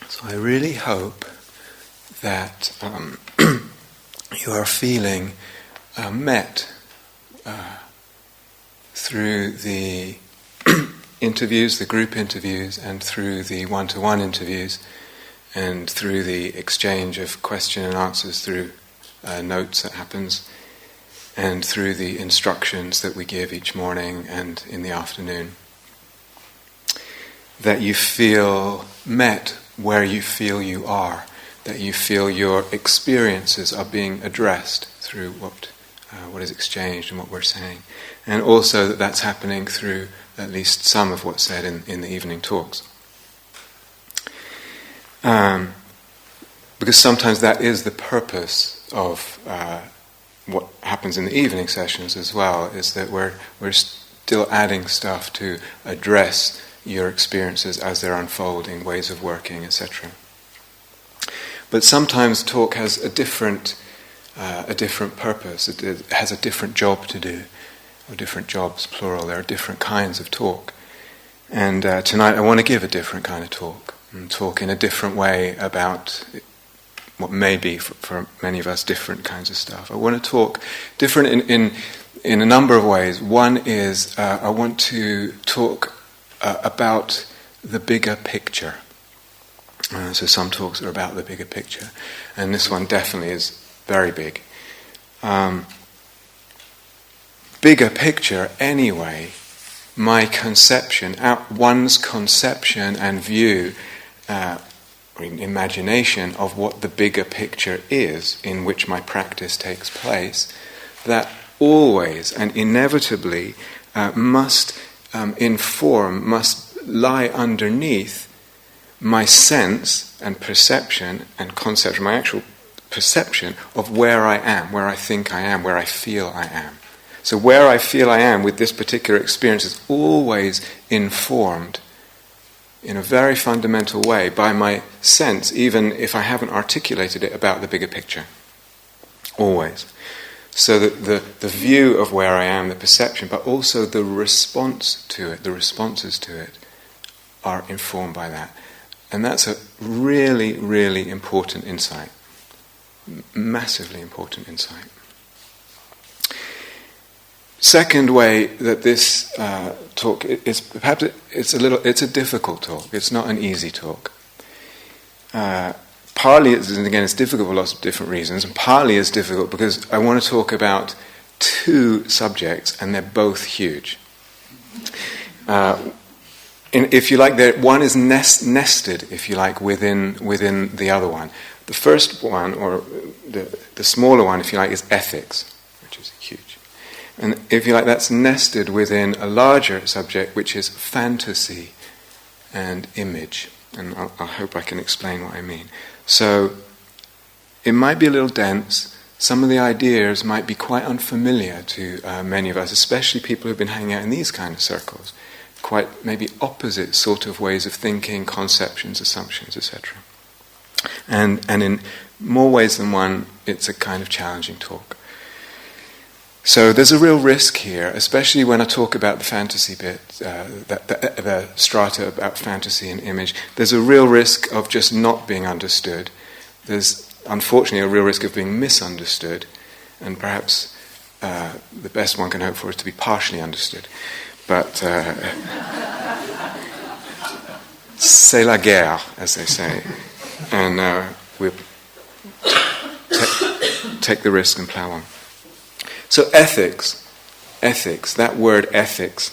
So I really hope that you are feeling met through the interviews, the group interviews, and through the one-to-one interviews, and through the exchange of question and answers through notes that happens, and through the instructions that we give each morning and in the afternoon. That you feel met where you feel you are, that you feel your experiences are being addressed through what is exchanged and what we're saying. And also that that's happening through at least some of what's said in the evening talks. Because sometimes that is the purpose of what happens in the evening sessions as well, is that we're still adding stuff to address your experiences as they're unfolding, ways of working, etc. But sometimes talk has a different purpose. It has a different job to do, or different jobs, plural. There are different kinds of talk. And tonight I want to give a different kind of talk, and talk in a different way about what may be, for many of us, different kinds of stuff. I want to talk different in a number of ways. One is I want to talk about the bigger picture. So some talks are about the bigger picture, and this one definitely is very big. Bigger picture, anyway, my conception, one's conception and view, or imagination of what the bigger picture is in which my practice takes place, that always and inevitably must lie underneath my sense and perception and conception, my actual perception of where I am, where I think I am, where I feel I am. So where I feel I am with this particular experience is always informed in a very fundamental way by my sense, even if I haven't articulated it, about the bigger picture. Always. So that the view of where I am, the perception, but also the response to it, the responses to it, are informed by that. And that's a really, really important insight. Massively important insight. Second way that this talk is, perhaps it's a difficult talk. It's not an easy talk. Partly, it's difficult for lots of different reasons, and partly it's difficult because I want to talk about two subjects, and they're both huge. If you like, one is nested, if you like, within the other one. The first one, or the smaller one, if you like, is ethics, which is huge. And if you like, that's nested within a larger subject, which is fantasy and image. And I hope I can explain what I mean. So, it might be a little dense. Some of the ideas might be quite unfamiliar to many of us, especially people who've been hanging out in these kind of circles. Quite maybe opposite sort of ways of thinking, conceptions, assumptions, etc. And in more ways than one, it's a kind of challenging talk. So there's a real risk here, especially when I talk about the fantasy bit, the strata about fantasy and image. There's a real risk of just not being understood. There's unfortunately a real risk of being misunderstood, and perhaps the best one can hope for is to be partially understood. But c'est la guerre, as they say, and we'll take the risk and plough on. So ethics, that word ethics.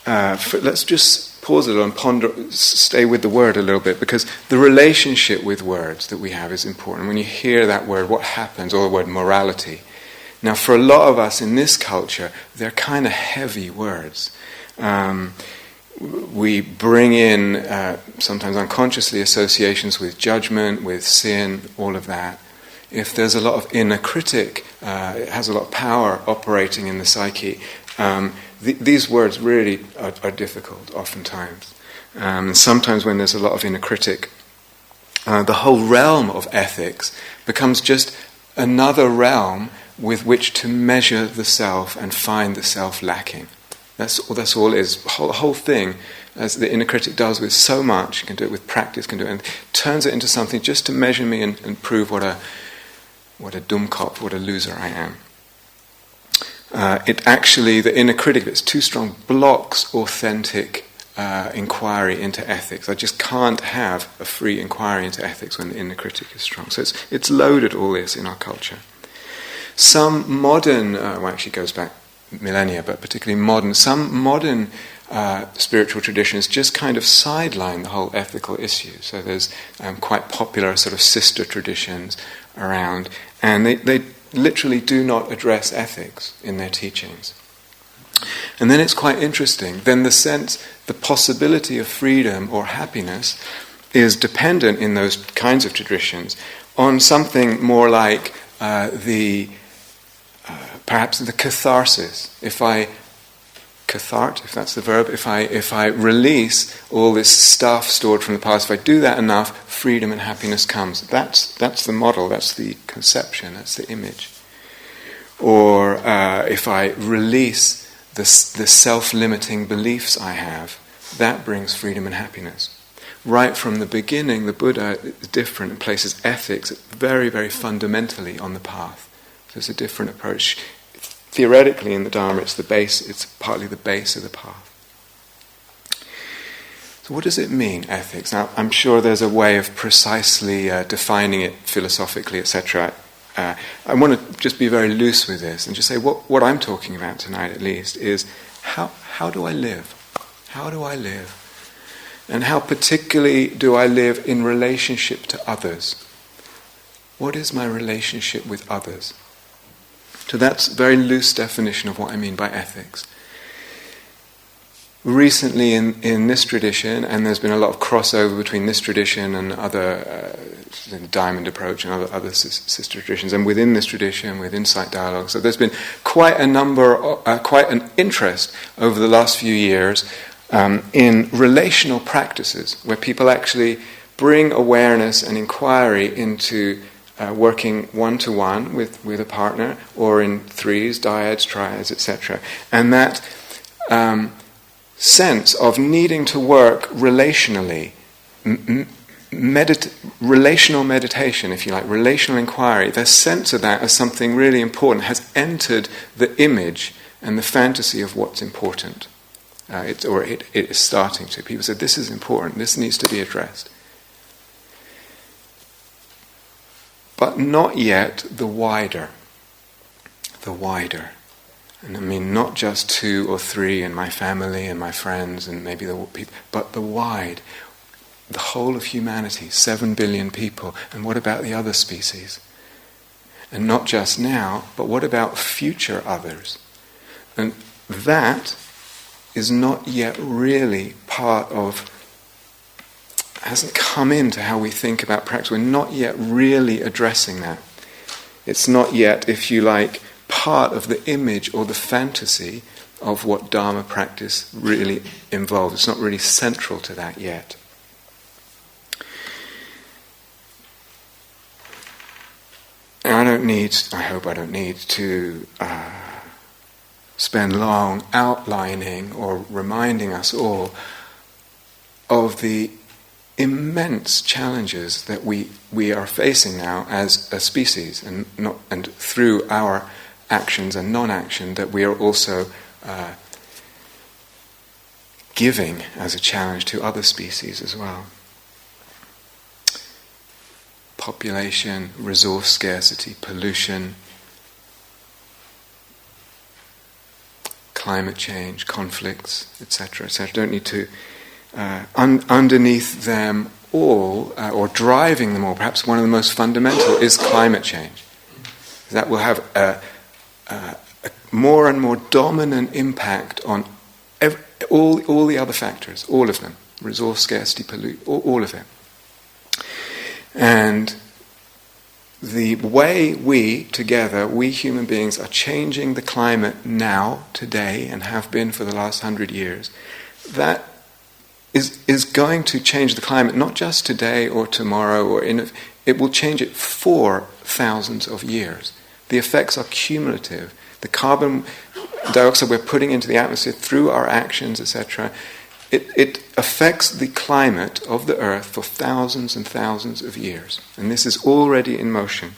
Let's just pause a little and ponder, stay with the word a little bit, because the relationship with words that we have is important. When you hear that word, what happens, or the word morality. Now, for a lot of us in this culture, they're kind of heavy words. We bring in, sometimes unconsciously, associations with judgment, with sin, all of that. If there's a lot of inner critic, it has a lot of power operating in the psyche. These words really are difficult, oftentimes. Sometimes when there's a lot of inner critic, the whole realm of ethics becomes just another realm with which to measure the self and find the self lacking. That's all it is. The whole thing, as the inner critic does with so much, you can do it with practice, can do it, and turns it into something just to measure me and prove what a dummkopf, what a loser I am. It actually, the inner critic, if it's too strong, blocks authentic inquiry into ethics. I just can't have a free inquiry into ethics when the inner critic is strong. So it's loaded, all this, in our culture. Some modern, actually goes back millennia, but particularly modern, some modern spiritual traditions just kind of sideline the whole ethical issue. So there's quite popular sort of sister traditions around, and they literally do not address ethics in their teachings. And then it's quite interesting. Then the possibility of freedom or happiness is dependent in those kinds of traditions on something more like perhaps the catharsis. If that's the verb, if I release all this stuff stored from the past, if I do that enough, freedom and happiness comes. That's the model, that's the conception, that's the image. Or if I release the self-limiting beliefs I have, that brings freedom and happiness. Right from the beginning, the Buddha is different and places ethics very, very fundamentally on the path. So it's a different approach. Theoretically, in the Dharma, it's the base. It's partly the base of the path. So, what does it mean, ethics? Now, I'm sure there's a way of precisely defining it philosophically, etc. I want to just be very loose with this and just say what I'm talking about tonight, at least, is how do I live? How do I live? And how particularly do I live in relationship to others? What is my relationship with others? So that's a very loose definition of what I mean by ethics. Recently in this tradition, and there's been a lot of crossover between this tradition and other the Diamond approach and other sister traditions, and within this tradition, with Insight Dialogue. So there's been quite an interest over the last few years in relational practices, where people actually bring awareness and inquiry into working one-to-one with a partner, or in threes, dyads, triads, etc. And that sense of needing to work relationally, relational meditation, if you like, relational inquiry, the sense of that as something really important has entered the image and the fantasy of what's important. It is starting to. People say, this is important, this needs to be addressed. But not yet the wider. And I mean not just 2 or 3 and my family and my friends and maybe the people, but the wide, the whole of humanity, 7 billion people, and what about the other species? And not just now, but what about future others? And that is not yet really part of, hasn't come into how we think about practice. We're not yet really addressing that. It's not yet, if you like, part of the image or the fantasy of what Dharma practice really involves. It's not really central to that yet. And I hope I don't need to spend long outlining or reminding us all of the immense challenges that we are facing now as a species, and through our actions and non-action, that we are also giving as a challenge to other species as well. Population, resource scarcity, pollution, climate change, conflicts, etc., etc. Don't need to underneath them all, or driving them all, perhaps one of the most fundamental is climate change. That will have a more and more dominant impact on all the other factors, all of them, resource scarcity, all of it. And the way we human beings, are changing the climate now, today, and have been for the last 100 years, that is going to change the climate, not just today or tomorrow, it will change it for thousands of years. The effects are cumulative. The carbon dioxide we're putting into the atmosphere through our actions, etc., it affects the climate of the Earth for thousands and thousands of years. And this is already in motion.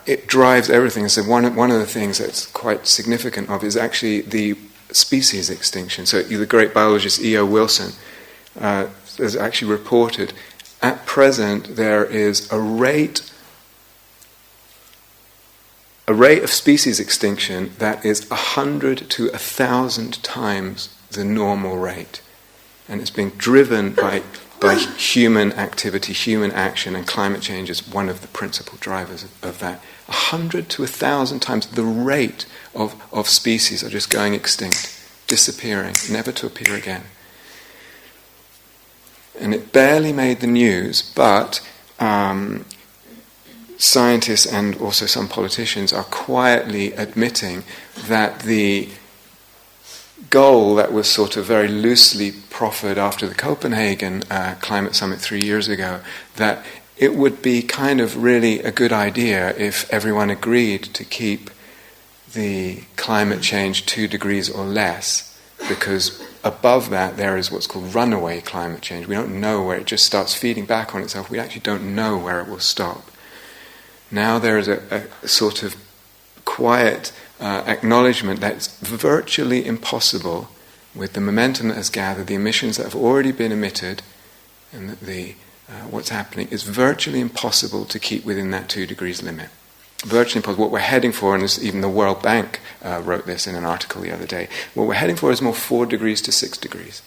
It drives everything. So one of the things that's quite significant of is actually the species extinction. So the great biologist E.O. Wilson has actually reported, at present there is a rate of species extinction that is 100 to 1,000 times the normal rate. And it's being driven by human activity, human action, and climate change is one of the principal drivers of that. 100 to 1,000 times the rate of species are just going extinct, disappearing, never to appear again. And it barely made the news, but scientists and also some politicians are quietly admitting that the goal that was sort of very loosely proffered after the Copenhagen climate summit 3 years ago, that it would be kind of really a good idea if everyone agreed to keep the climate change 2 degrees or less, because above that there is what's called runaway climate change. We don't know where it just starts feeding back on itself. We actually don't know where it will stop. Now there is a sort of quiet acknowledgement that it's virtually impossible, with the momentum that has gathered, the emissions that have already been emitted, and what's happening, is virtually impossible to keep within that 2 degrees limit. Virtually impossible. What we're heading for, and even the World Bank wrote this in an article the other day, what we're heading for is more 4 degrees to 6 degrees.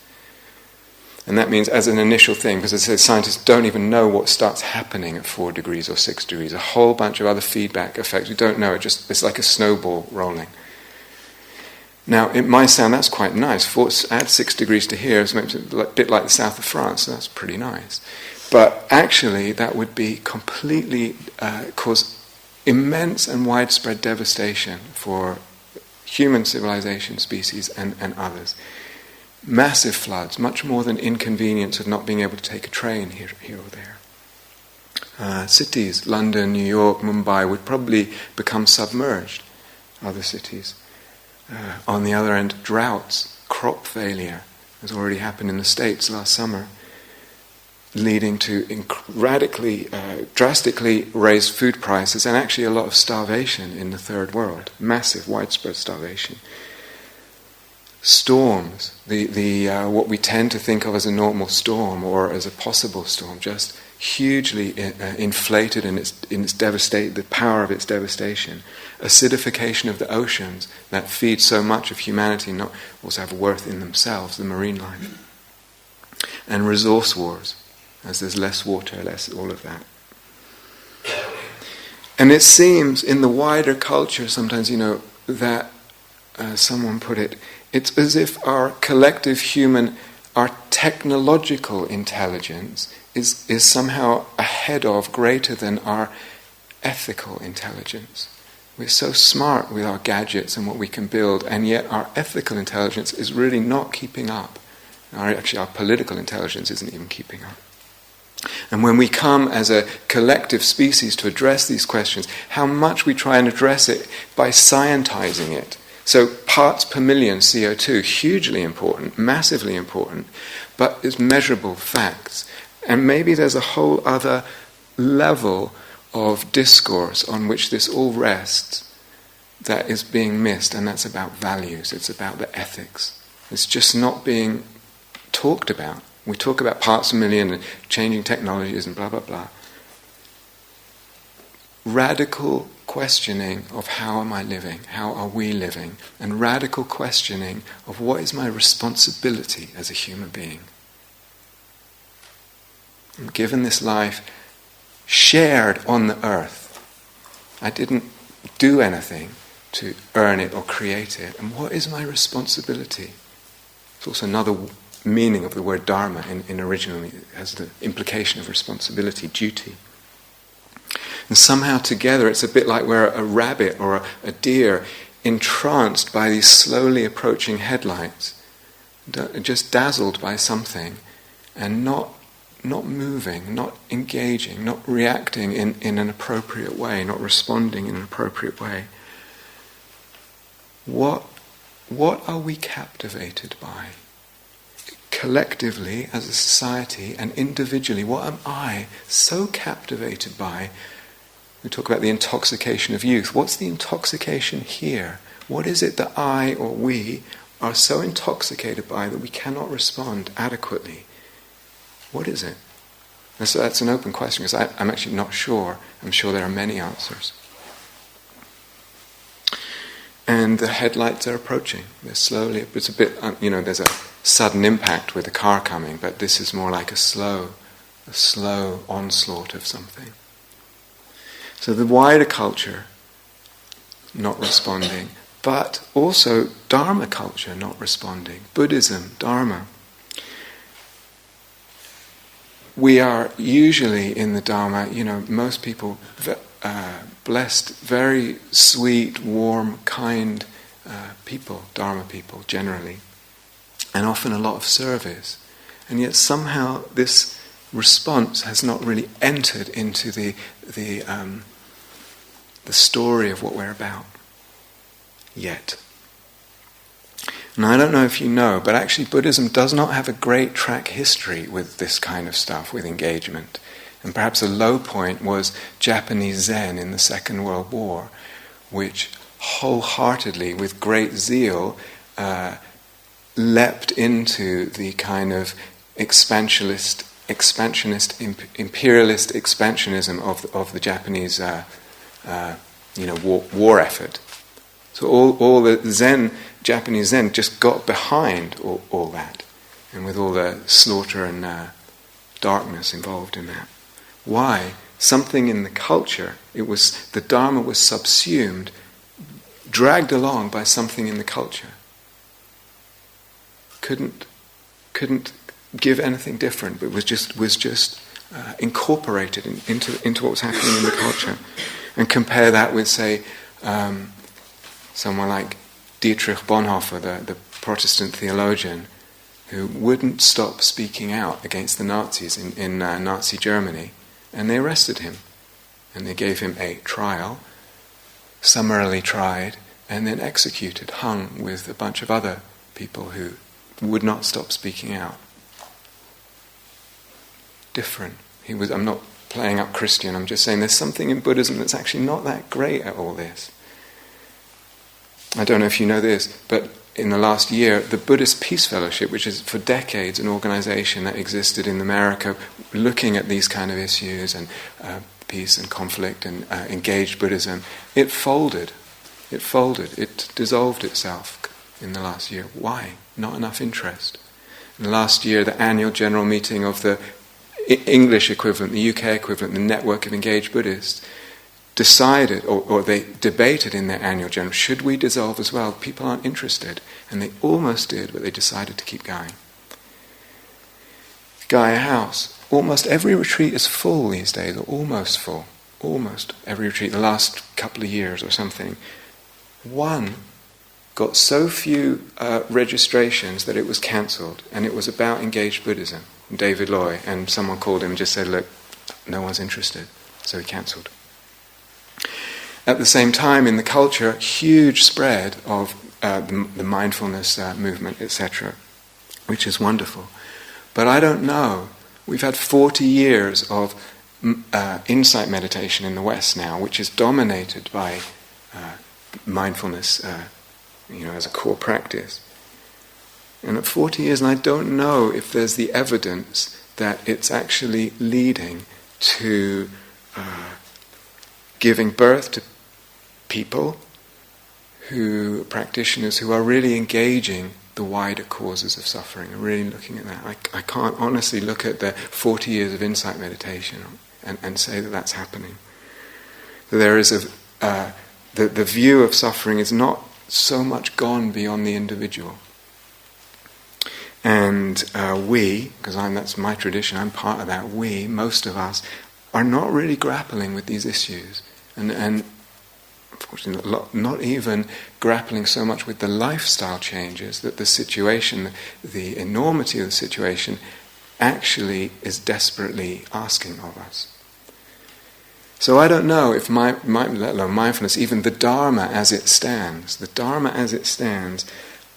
And that means, as an initial thing, because as I said, scientists don't even know what starts happening at 4 degrees or 6 degrees. A whole bunch of other feedback effects. We don't know. It's like a snowball rolling. Now, it might sound that's quite nice. Add 6 degrees to here, it's a bit like the south of France. So that's pretty nice. But actually, that would be completely cause immense and widespread devastation for human civilization, species, and others. Massive floods, much more than inconvenience of not being able to take a train here or there. Cities, London, New York, Mumbai, would probably become submerged. Other cities. On the other end, droughts, crop failure, has already happened in the States last summer, leading to radically, drastically raised food prices and actually a lot of starvation in the third world. Massive, widespread starvation. Storms, what we tend to think of as a normal storm or as a possible storm, just hugely inflated in its the power of its devastation. Acidification of the oceans that feed so much of humanity, not also have worth in themselves, the marine life. And resource wars, as there's less water, less all of that. And it seems in the wider culture sometimes, that someone put it, it's as if our collective human, our technological intelligence is somehow ahead of, greater than our ethical intelligence. We're so smart with our gadgets and what we can build, and yet our ethical intelligence is really not keeping up. Our political intelligence isn't even keeping up. And when we come as a collective species to address these questions, how much we try and address it by scientizing it. So parts per million CO2, hugely important, massively important, but it's measurable facts. And maybe there's a whole other level of discourse on which this all rests that is being missed, and that's about values, it's about the ethics. It's just not being talked about. We talk about parts per million and changing technologies and blah, blah, blah. Radical questioning of how am I living, how are we living, and radical questioning of what is my responsibility as a human being. I'm given this life shared on the earth. I didn't do anything to earn it or create it. And what is my responsibility? It's also another meaning of the word dharma in originally. It has the implication of responsibility, duty. And somehow together it's a bit like where a rabbit or a deer entranced by these slowly approaching headlights, just dazzled by something, and not moving, not engaging, not reacting in an appropriate way, not responding in an appropriate way. What are we captivated by? Collectively, as a society, and individually, what am I so captivated by? We talk about the intoxication of youth. What's the intoxication here? What is it that I or we are so intoxicated by that we cannot respond adequately? What is it? And so that's an open question, because I'm actually not sure. I'm sure there are many answers. And the headlights are approaching. They're slowly, it's a bit, there's a sudden impact with a car coming, but this is more like a slow onslaught of something. So the wider culture not responding, but also Dharma culture not responding. Buddhism, Dharma. We are usually in the Dharma, most people blessed, very sweet, warm, kind people, Dharma people generally, and often a lot of service. And yet somehow this response has not really entered into the story of what we're about yet. And I don't know if you know, but actually Buddhism does not have a great track history with this kind of stuff, with engagement. And perhaps a low point was Japanese Zen in the Second World War, which wholeheartedly, with great zeal, leapt into the kind of expansionist, imperialist expansionism of the Japanese war effort. So all the Japanese Zen just got behind all that, and with all the slaughter and darkness involved in that. Why? Something in the culture, the Dharma was subsumed, dragged along by something in the culture. Couldn't give anything different, but was just incorporated into what was happening in the culture. And compare that with, say, someone like Dietrich Bonhoeffer, the Protestant theologian, who wouldn't stop speaking out against the Nazis in Nazi Germany. And they arrested him. And they gave him a trial, summarily tried, and then executed, hung with a bunch of other people who would not stop speaking out. Different. I'm not playing up Christian, I'm just saying there's something in Buddhism that's actually not that great at all this. I don't know if you know this, but in the last year, the Buddhist Peace Fellowship, which is for decades an organization that existed in America looking at these kind of issues and peace and conflict and engaged Buddhism, it folded. It dissolved itself in the last year. Why? Not enough interest. In the last year, the annual general meeting of the English equivalent, the UK equivalent, the Network of Engaged Buddhists, decided, or they debated in their annual general, should we dissolve as well? People aren't interested. And they almost did, but they decided to keep going. Gaia House. Almost every retreat is full these days, or almost full. Almost every retreat, the last couple of years or something. One got so few registrations that it was cancelled, and it was about engaged Buddhism. David Loy, and someone called him and just said, look, no one's interested. So he cancelled. At the same time, in the culture, huge spread of the mindfulness movement, etc., which is wonderful. But I don't know. We've had 40 years of insight meditation in the West now, which is dominated by mindfulness, as a core practice. And at 40 years, and I don't know if there's the evidence that it's actually leading to giving birth to people practitioners who are really engaging the wider causes of suffering, and really looking at that. I can't honestly look at the 40 years of insight meditation and say that that's happening. There is the view of suffering is not so much gone beyond the individual. And because that's my tradition, I'm part of that, most of us, are not really grappling with these issues. And unfortunately, not even grappling so much with the lifestyle changes that the situation, the enormity of the situation, actually is desperately asking of us. So I don't know if let alone mindfulness, even the dharma as it stands,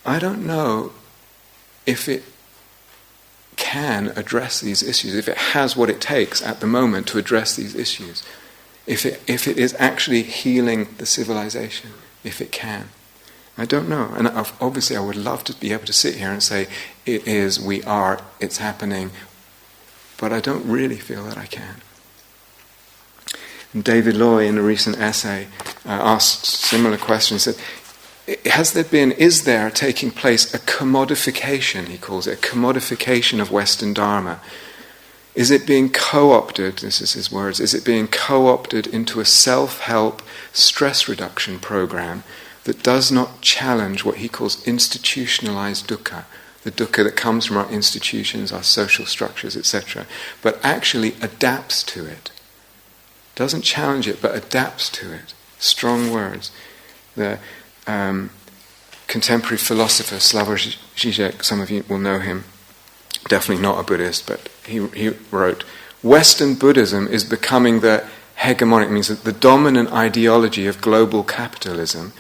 I don't know if it can address these issues, if it has what it takes at the moment to address these issues, if it is actually healing the civilization, if it can. I don't know. And obviously I would love to be able to sit here and say, it is, we are, it's happening, but I don't really feel that I can. And David Loy, in a recent essay, asked similar questions, said, is there taking place a commodification, he calls it, a commodification of Western Dharma? Is it being co-opted, this is his words, is it being co-opted into a self-help stress reduction program that does not challenge what he calls institutionalized dukkha, the dukkha that comes from our institutions, our social structures, etc., but actually adapts to it? Doesn't challenge it, but adapts to it. Strong words. The contemporary philosopher Slavoj Žižek, some of you will know him, definitely not a Buddhist, but he wrote, Western Buddhism is becoming the hegemonic, means the dominant ideology of global capitalism,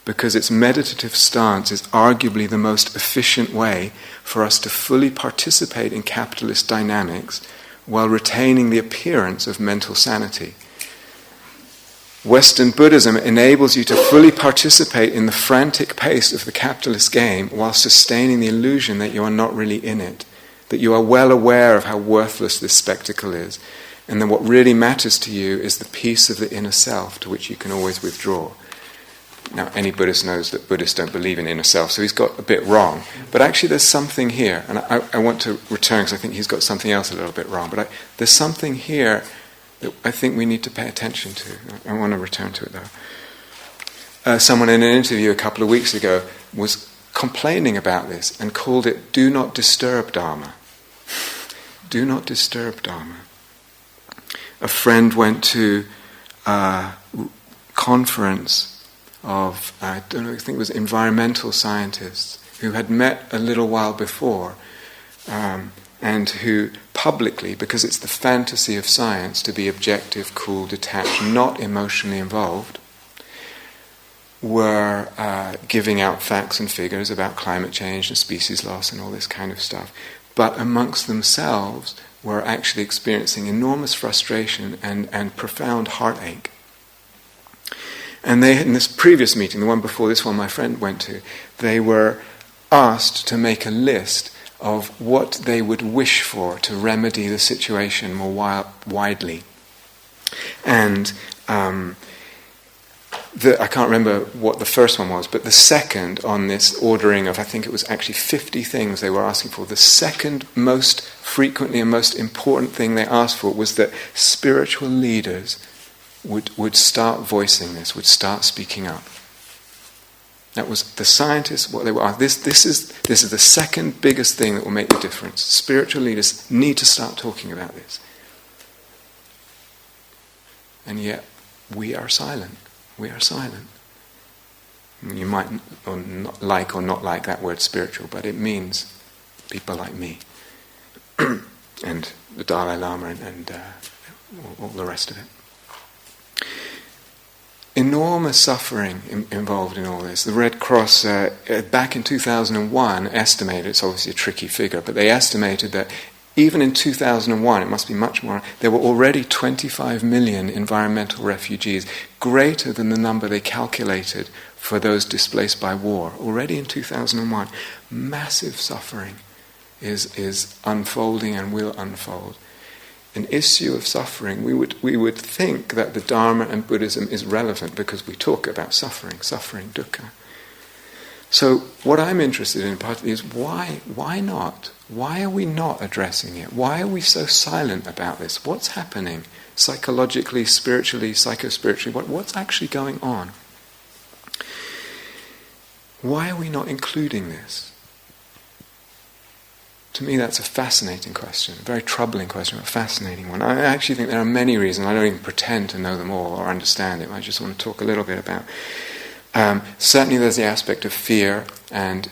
because its meditative stance is arguably the most efficient way for us to fully participate in capitalist dynamics while retaining the appearance of mental sanity. Western Buddhism enables you to fully participate in the frantic pace of the capitalist game while sustaining the illusion that you are not really in it, that you are well aware of how worthless this spectacle is, and that what really matters to you is the peace of the inner self to which you can always withdraw. Now, any Buddhist knows that Buddhists don't believe in inner self, so he's got a bit wrong. But actually there's something here, and I want to return because I think he's got something else a little bit wrong, but there's something here that I think we need to pay attention to. I want to return to it though. Someone in an interview a couple of weeks ago was complaining about this and called it "do not disturb Dharma." Do not disturb Dharma. A friend went to a conference of, I think it was environmental scientists who had met a little while before, and who publicly, because it's the fantasy of science to be objective, cool, detached, not emotionally involved, were giving out facts and figures about climate change and species loss and all this kind of stuff. But amongst themselves were actually experiencing enormous frustration and profound heartache. And they, in this previous meeting, the one before this one my friend went to, they were asked to make a list of what they would wish for to remedy the situation more widely. And I can't remember what the first one was, but the second on this ordering of, I think it was actually 50 things they were asking for, the second most frequently and most important thing they asked for was that spiritual leaders would start voicing this, would start speaking up. That was the scientists, what they were asked. This is the second biggest thing that will make the difference. Spiritual leaders need to start talking about this. And yet, we are silent. We are silent. You might not like that word spiritual, but it means people like me. And the Dalai Lama and all the rest of it. Enormous suffering involved in all this. The Red Cross, back in 2001, estimated, it's obviously a tricky figure, but they estimated that even in 2001, it must be much more, there were already 25 million environmental refugees, greater than the number they calculated for those displaced by war. Already in 2001, massive suffering is unfolding and will unfold. An issue of suffering, we would think that the Dharma and Buddhism is relevant because we talk about suffering, dukkha. So what I'm interested in partly is why not? Why are we not addressing it? Why are we so silent about this? What's happening psychologically, spiritually, psychospiritually? What's actually going on? Why are we not including this? To me, that's a fascinating question, a very troubling question, but a fascinating one. I actually think there are many reasons. I don't even pretend to know them all or understand it. I just want to talk a little bit about. Certainly there's the aspect of fear and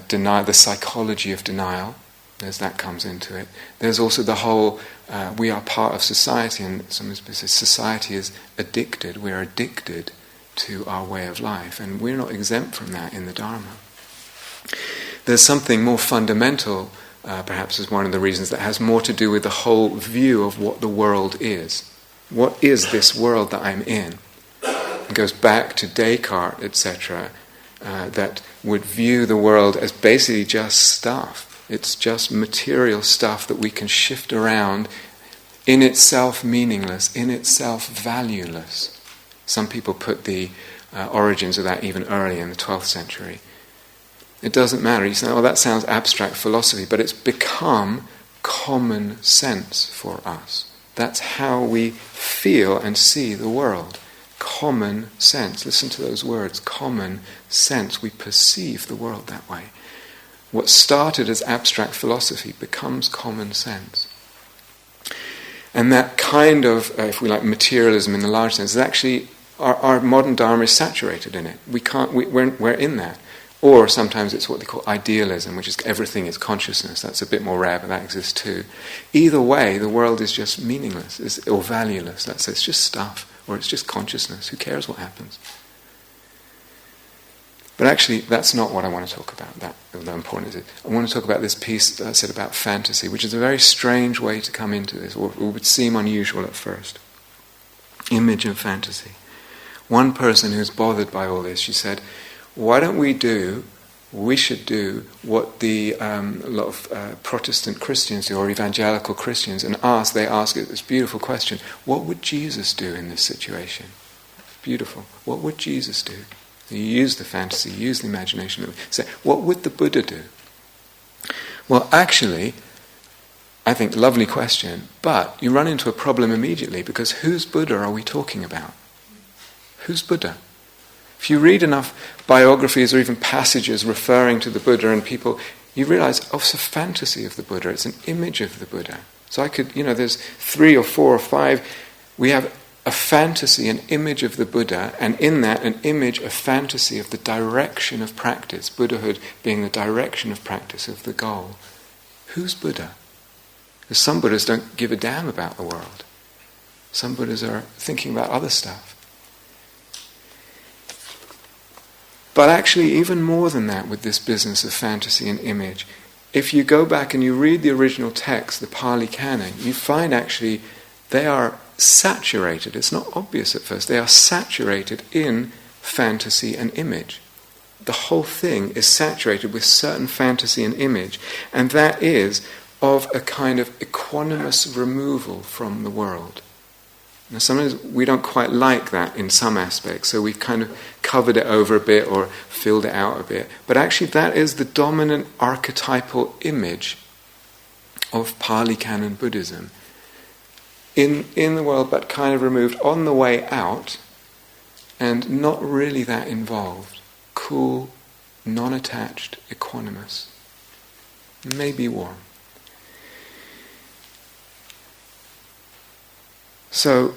denial, the psychology of denial. That comes into it. There's also the whole, we are part of society, and some people say society is addicted. We're addicted to our way of life, and we're not exempt from that in the Dharma. There's something more fundamental, perhaps as one of the reasons, that has more to do with the whole view of what the world is. What is this world that I'm in? It goes back to Descartes, etc., that would view the world as basically just stuff. It's just material stuff that we can shift around, in itself meaningless, in itself valueless. Some people put the origins of that even early in the 12th century. It doesn't matter. You say, oh, that sounds abstract philosophy, but it's become common sense for us. That's how we feel and see the world. Common sense. Listen to those words. Common sense. We perceive the world that way. What started as abstract philosophy becomes common sense. And that kind of, if we like, materialism in the large sense, is actually, our modern Dharma is saturated in it. We're in that. Or sometimes it's what they call idealism, which is everything is consciousness. That's a bit more rare, but that exists too. Either way, the world is just meaningless or valueless. It's just stuff, or it's just consciousness. Who cares what happens? But actually, that's not what I want to talk about, how important is it. I want to talk about this piece that I said about fantasy, which is a very strange way to come into this, or it would seem unusual at first. Image and fantasy. One person who's bothered by all this, she said, why don't we should do what a lot of Protestant Christians do, or evangelical Christians, and they ask this beautiful question, what would Jesus do in this situation? Beautiful. What would Jesus do? You use the fantasy, use the imagination. Say, what would the Buddha do? Well, actually, I think lovely question, but you run into a problem immediately, because whose Buddha are we talking about? Who's Buddha? If you read enough biographies or even passages referring to the Buddha and people, you realize, it's a fantasy of the Buddha, it's an image of the Buddha. So I could, there's 3 or 4 or 5, we have a fantasy, an image of the Buddha, and in that an image, a fantasy of the direction of practice, Buddhahood being the direction of practice of the goal. Who's Buddha? Because some Buddhas don't give a damn about the world. Some Buddhas are thinking about other stuff. But actually, even more than that with this business of fantasy and image, if you go back and you read the original text, the Pali Canon, you find actually they are saturated. It's not obvious at first. They are saturated in fantasy and image. The whole thing is saturated with certain fantasy and image, and that is of a kind of equanimous removal from the world. Now, sometimes we don't quite like that in some aspects, so we've kind of covered it over a bit or filled it out a bit. But actually that is the dominant archetypal image of Pali Canon Buddhism. In the world, but kind of removed on the way out, and not really that involved. Cool, non-attached, equanimous. Maybe warm. So,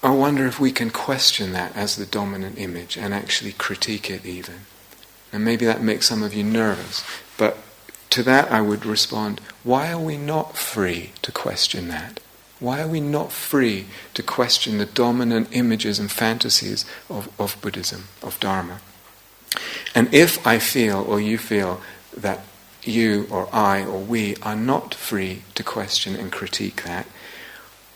I wonder if we can question that as the dominant image and actually critique it even. And maybe that makes some of you nervous. But to that I would respond, why are we not free to question that? Why are we not free to question the dominant images and fantasies of Buddhism, of Dharma? And if I feel, or you feel, that you or I or we are not free to question and critique that,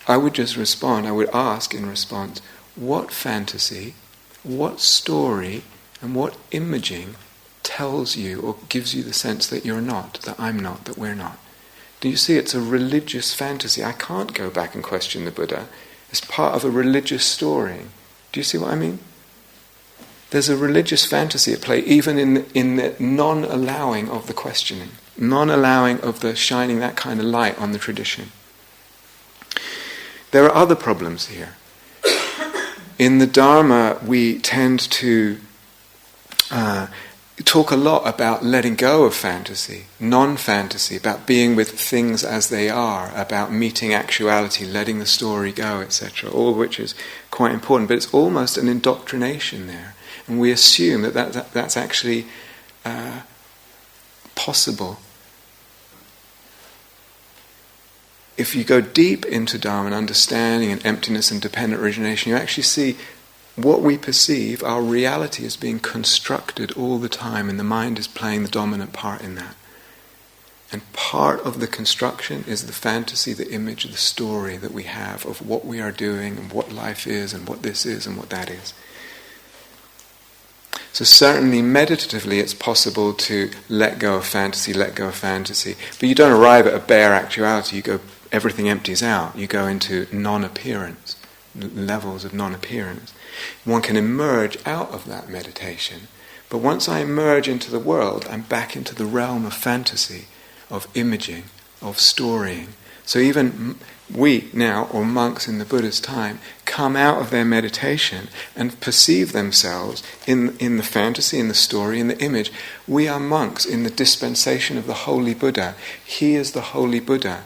I would just respond, I would ask in response, what fantasy, what story, and what imaging tells you or gives you the sense that you're not, that I'm not, that we're not? Do you see, it's a religious fantasy. I can't go back and question the Buddha. It's part of a religious story. Do you see what I mean? There's a religious fantasy at play, even in the non-allowing of the questioning, non-allowing of the shining that kind of light on the tradition. There are other problems here. In the Dharma, we tend to We talk a lot about letting go of fantasy, non-fantasy, about being with things as they are, about meeting actuality, letting the story go, etc., all of which is quite important, but it's almost an indoctrination there. And we assume that's actually possible. If you go deep into Dharma and understanding and emptiness and dependent origination, you actually see what we perceive, our reality, is being constructed all the time, and the mind is playing the dominant part in that. And part of the construction is the fantasy, the image, the story that we have of what we are doing and what life is and what this is and what that is. So certainly meditatively it's possible to let go of fantasy, but you don't arrive at a bare actuality. Everything empties out. You go into non-appearance, levels of non-appearance. One can emerge out of that meditation, but once I emerge into the world, I'm back into the realm of fantasy, of imaging, of storying. So even we now, or monks in the Buddha's time, come out of their meditation and perceive themselves in the fantasy, in the story, in the image. We are monks in the dispensation of the Holy Buddha. He is the Holy Buddha.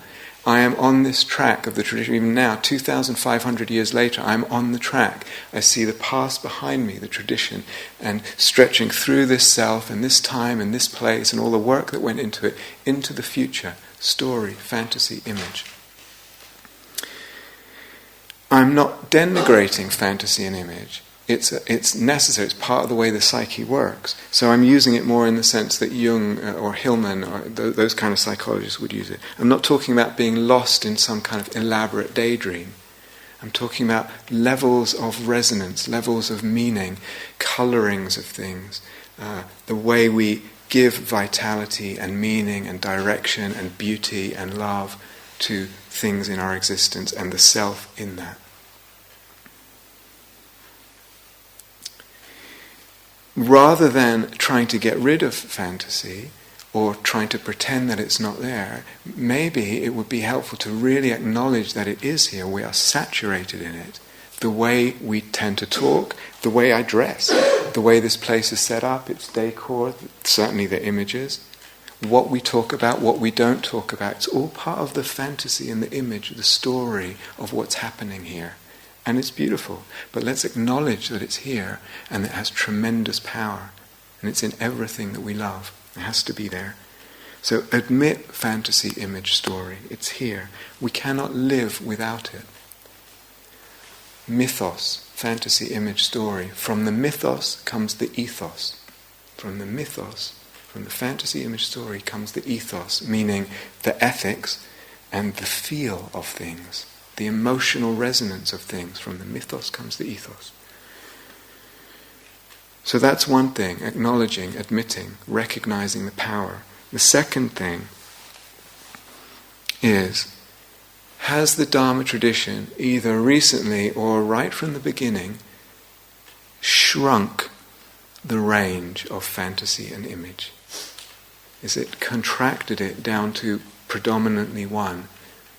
I am on this track of the tradition. Even now, 2,500 years later, I'm on the track. I see the past behind me, the tradition, and stretching through this self and this time and this place and all the work that went into it, into the future, story, fantasy, image. I'm not denigrating fantasy and image. It's necessary. It's part of the way the psyche works. So I'm using it more in the sense that Jung or Hillman or those kind of psychologists would use it. I'm not talking about being lost in some kind of elaborate daydream. I'm talking about levels of resonance, levels of meaning, colorings of things, the way we give vitality and meaning and direction and beauty and love to things in our existence and the self in that. Rather than trying to get rid of fantasy or trying to pretend that it's not there, maybe it would be helpful to really acknowledge that it is here. We are saturated in it. The way we tend to talk, the way I dress, the way this place is set up, its decor, certainly the images, what we talk about, what we don't talk about. It's all part of the fantasy and the image, the story of what's happening here. And it's beautiful, but let's acknowledge that it's here and it has tremendous power. And it's in everything that we love. It has to be there. So admit fantasy, image, story. It's here. We cannot live without it. Mythos, fantasy, image, story. From the mythos comes the ethos. From the mythos, from the fantasy, image, story comes the ethos, meaning the ethics and the feel of things. The emotional resonance of things. From the mythos comes the ethos. So that's one thing, acknowledging, admitting, recognizing the power. The second thing is, has the Dharma tradition, either recently or right from the beginning, shrunk the range of fantasy and image? Is it contracted it down to predominantly one?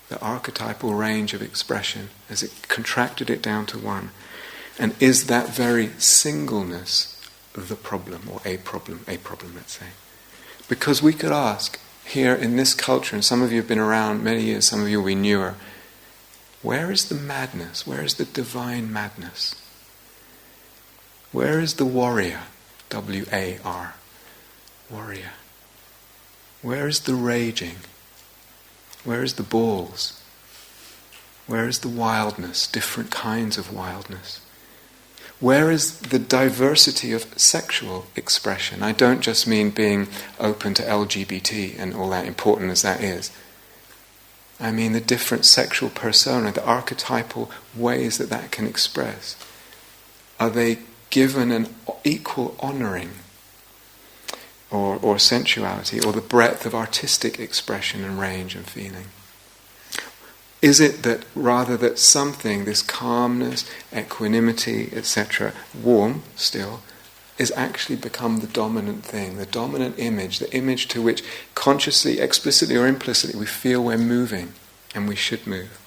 The archetypal range of expression, as it contracted it down to one. And is that very singleness the problem, or a problem, let's say? Because we could ask, here in this culture, and some of you have been around many years, some of you will be newer, where is the madness? Where is the divine madness? Where is the warrior? W-A-R. Warrior. Where is the raging? Where is the balls? Where is the wildness, different kinds of wildness? Where is the diversity of sexual expression? I don't just mean being open to LGBT and all that, important as that is. I mean the different sexual persona, the archetypal ways that can express. Are they given an equal honouring or sensuality, or the breadth of artistic expression and range and feeling? Is it that rather that something, this calmness, equanimity, etc., warm still, is actually become the dominant thing, the dominant image, the image to which consciously, explicitly or implicitly we feel we're moving and we should move?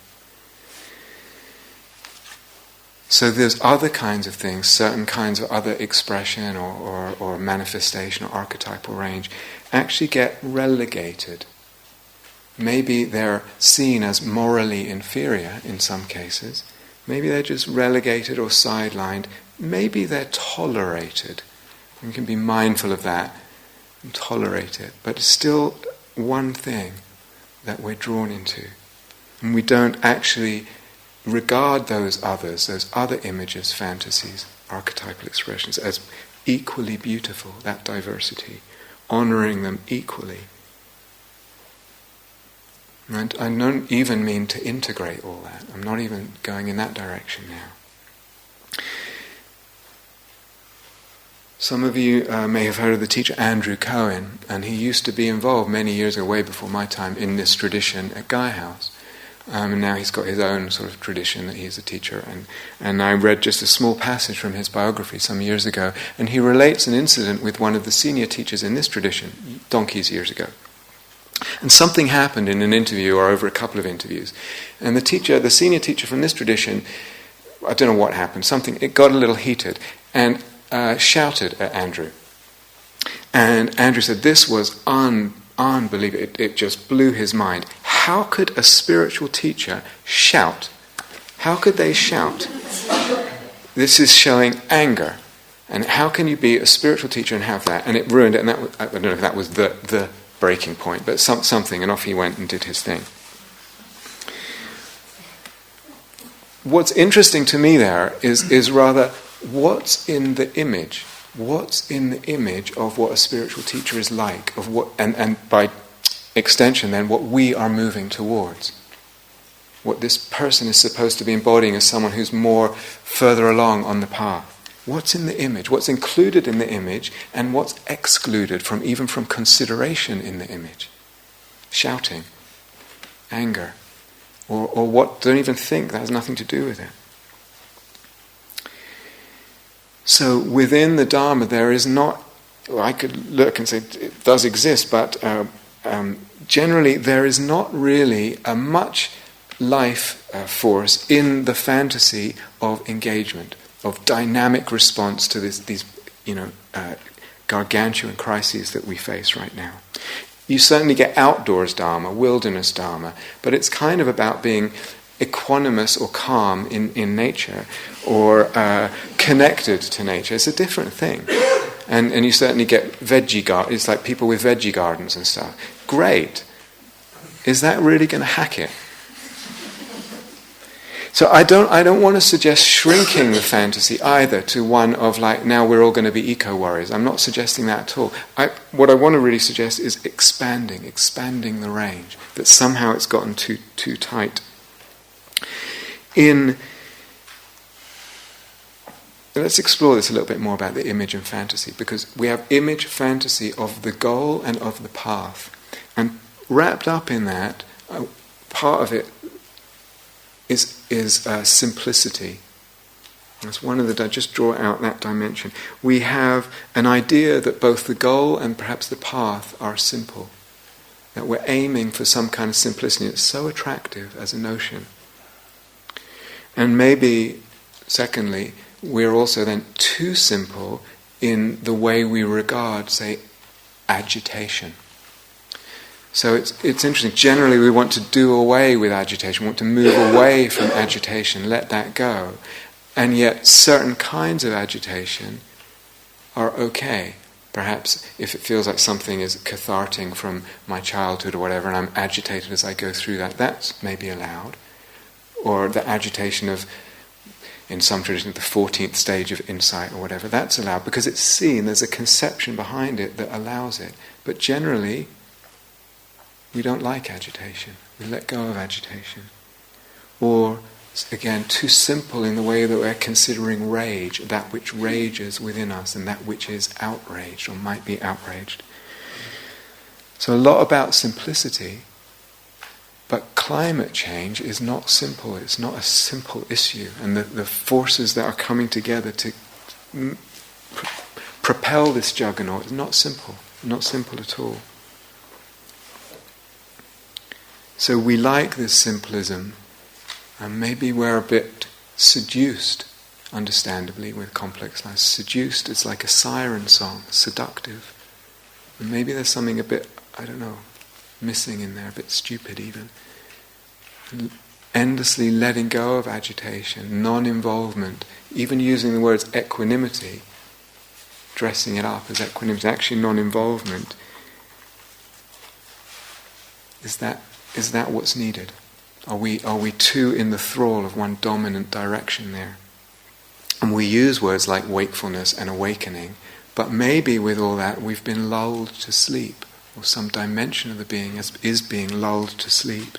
So there's other kinds of things, certain kinds of other expression or manifestation or archetypal range actually get relegated. Maybe they're seen as morally inferior in some cases. Maybe they're just relegated or sidelined. Maybe they're tolerated. We can be mindful of that and tolerate it. But it's still one thing that we're drawn into. And we don't actually regard those others, those other images, fantasies, archetypal expressions, as equally beautiful, that diversity, honouring them equally. And I don't even mean to integrate all that. I'm not even going in that direction now. Some of you may have heard of the teacher Andrew Cohen, and he used to be involved many years ago, way before my time, in this tradition at Gaia House. And now he's got his own sort of tradition that he's a teacher. And I read just a small passage from his biography some years ago, and he relates an incident with one of the senior teachers in this tradition, donkeys years ago. And something happened in an interview or over a couple of interviews. And the senior teacher from this tradition, I don't know what happened, it got a little heated and shouted at Andrew. And Andrew said, this was unbelievable. It just blew his mind. How could a spiritual teacher shout? How could they shout? This is showing anger. And how can you be a spiritual teacher and have that? And it ruined it. And I don't know if that was the breaking point, but something, and off he went and did his thing. What's interesting to me there is rather what's in the image. What's in the image of what a spiritual teacher is like, of what, and by extension then what we are moving towards. What this person is supposed to be embodying as someone who's more further along on the path. What's in the image? What's included in the image, and what's excluded even from consideration in the image? Shouting, anger, or what? Don't even think, that has nothing to do with it. So within the Dharma there is not, well, I could look and say it does exist, but generally there is not really a much life force in the fantasy of engagement, of dynamic response to these gargantuan crises that we face right now. You certainly get outdoors Dharma, wilderness Dharma, but it's kind of about being equanimous or calm in nature, or connected to nature. It's a different thing. And you certainly get veggie gardens. It's like people with veggie gardens and stuff. Great. Is that really going to hack it? So I don't want to suggest shrinking the fantasy either to one of like, now we're all going to be eco-warriors. I'm not suggesting that at all. What I want to really suggest is expanding the range. That somehow it's gotten too tight. Let's explore this a little bit more about the image and fantasy, because we have image, fantasy of the goal and of the path. And wrapped up in that, part of it is simplicity. That's one of the, just draw out that dimension. We have an idea that both the goal and perhaps the path are simple. That we're aiming for some kind of simplicity. It's so attractive as a notion. And maybe, secondly, we're also then too simple in the way we regard, say, agitation. So it's interesting. Generally, we want to do away with agitation, we want to move away from agitation, let that go. And yet, certain kinds of agitation are okay. Perhaps if it feels like something is cathartic from my childhood or whatever, and I'm agitated as I go through that, that's maybe allowed. Or the agitation of, in some traditions, the 14th stage of insight or whatever, that's allowed because it's seen, there's a conception behind it that allows it. But generally, we don't like agitation. We let go of agitation. Or, again, too simple in the way that we're considering rage, that which rages within us and that which is outraged or might be outraged. So a lot about simplicity, but climate change is not simple. It's not a simple issue. And the forces that are coming together to propel this juggernaut is not simple at all. So we like this simplism, and maybe we're a bit seduced understandably, with complex life. Seduced, it's like a siren song, seductive. And maybe there's something a bit, missing in there, a bit stupid even. Endlessly letting go of agitation, non-involvement, even using the words equanimity, dressing it up as equanimity, actually non-involvement. Is that what's needed? Are we too in the thrall of one dominant direction there? And we use words like wakefulness and awakening, but maybe with all that we've been lulled to sleep, or some dimension of the being is being lulled to sleep.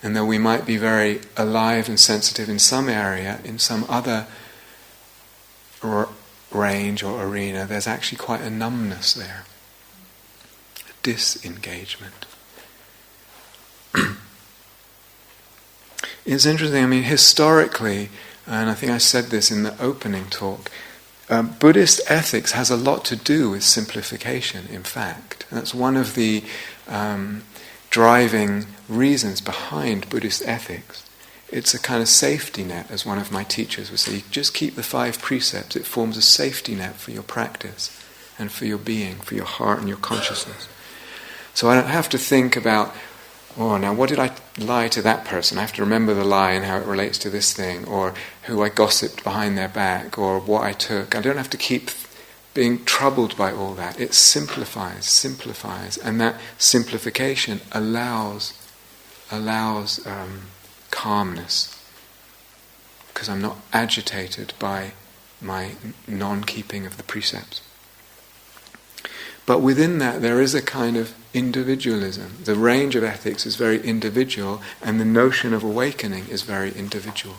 And though we might be very alive and sensitive in some area, in some other range or arena, there's actually quite a numbness there, a disengagement. It's interesting, historically, and I think I said this in the opening talk, Buddhist ethics has a lot to do with simplification, in fact. And that's one of the driving reasons behind Buddhist ethics. It's a kind of safety net, as one of my teachers would say. You just keep the 5 precepts. It forms a safety net for your practice and for your being, for your heart and your consciousness. So I don't have to think about, now what did I lie to that person? I have to remember the lie and how it relates to this thing, or who I gossiped behind their back, or what I took. I don't have to keep being troubled by all that. It simplifies, and that simplification allows calmness, because I'm not agitated by my non-keeping of the precepts. But within that there is a kind of individualism. The range of ethics is very individual, and the notion of awakening is very individual.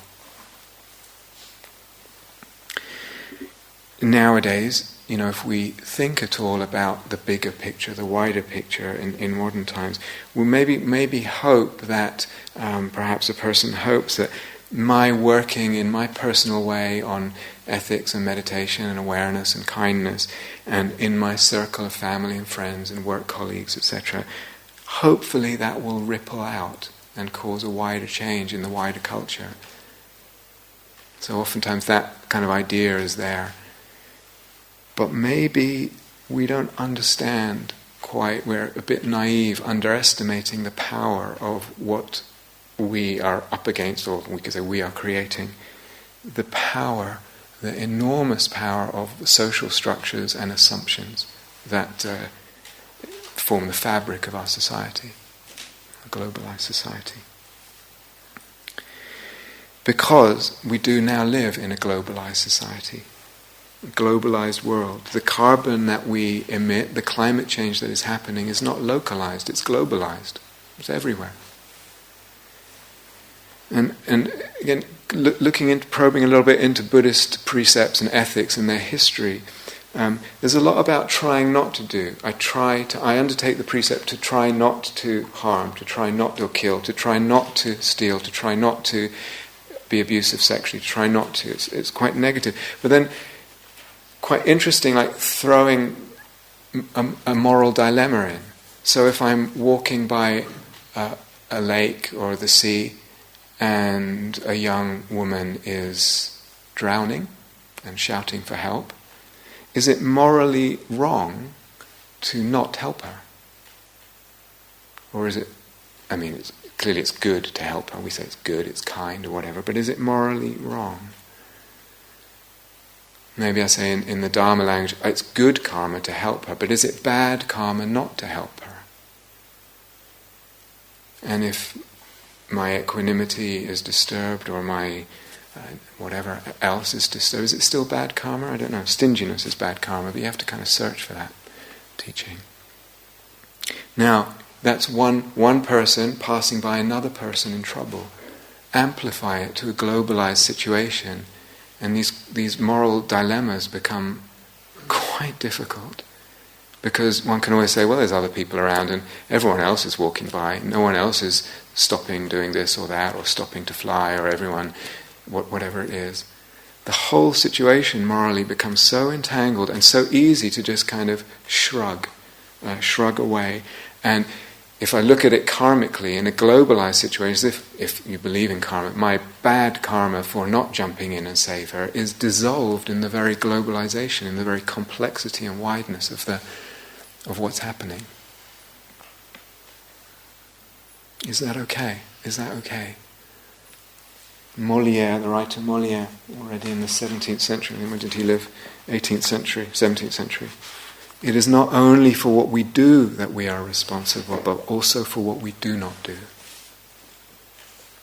Nowadays, if we think at all about the bigger picture, the wider picture in modern times, we'll maybe hope that, perhaps a person hopes that my working in my personal way on ethics and meditation and awareness and kindness, and in my circle of family and friends and work colleagues, etc., hopefully that will ripple out and cause a wider change in the wider culture. So oftentimes that kind of idea is there. But maybe we don't understand quite, we're a bit naive, underestimating the power of what we are up against, or we could say we are creating. The power, the enormous power of social structures and assumptions that form the fabric of our society, a globalized society. Because we do now live in a globalized society, a globalized world. The carbon that we emit, the climate change that is happening, is not localized, it's globalized. It's everywhere. And again, probing a little bit into Buddhist precepts and ethics and their history, there's a lot about trying not to do. I undertake the precept to try not to harm, to try not to kill, to try not to steal, to try not to be abusive sexually, to try not to. It's quite negative. But then, quite interesting, like throwing a moral dilemma in. So if I'm walking by a lake or the sea, and a young woman is drowning and shouting for help, is it morally wrong to not help her? Or is it, clearly it's good to help her. We say it's good, it's kind or whatever, but is it morally wrong? Maybe I say in the Dharma language, it's good karma to help her, but is it bad karma not to help her? And if my equanimity is disturbed, or my whatever else is disturbed, is it still bad karma? I don't know. Stinginess is bad karma, but you have to kind of search for that teaching. Now, that's one person passing by another person in trouble. Amplify it to a globalized situation, and these moral dilemmas become quite difficult. Because one can always say, well, there's other people around and everyone else is walking by. No one else is stopping doing this or that, or stopping to fly, or everyone, whatever it is. The whole situation morally becomes so entangled and so easy to just kind of shrug away. And if I look at it karmically in a globalized situation, if you believe in karma, my bad karma for not jumping in and save her is dissolved in the very globalization, in the very complexity and wideness of what's happening. Is that okay? Is that okay? Molière, the writer Molière, already in the 17th century, when did he live? 18th century, 17th century. It is not only for what we do that we are responsible, but also for what we do not do.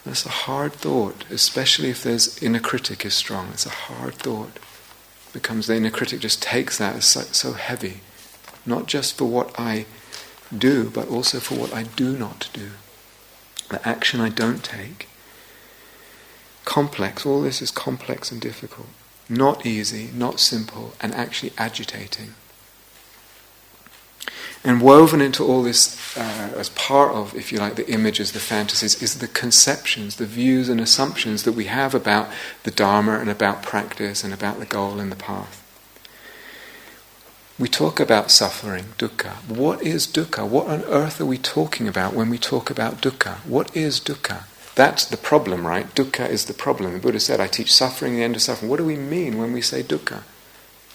That's a hard thought, especially if there's inner critic is strong. It's a hard thought. Becomes the inner critic just takes that as so heavy, not just for what I do, but also for what I do not do. The action I don't take. Complex, all this is complex and difficult. Not easy, not simple, and actually agitating. And woven into all this, as part of, if you like, the images, the fantasies, is the conceptions, the views and assumptions that we have about the dharma and about practice and about the goal and the path. We talk about suffering, dukkha. What is dukkha? What on earth are we talking about when we talk about dukkha? What is dukkha? That's the problem, right? Dukkha is the problem. The Buddha said, I teach suffering, the end of suffering. What do we mean when we say dukkha?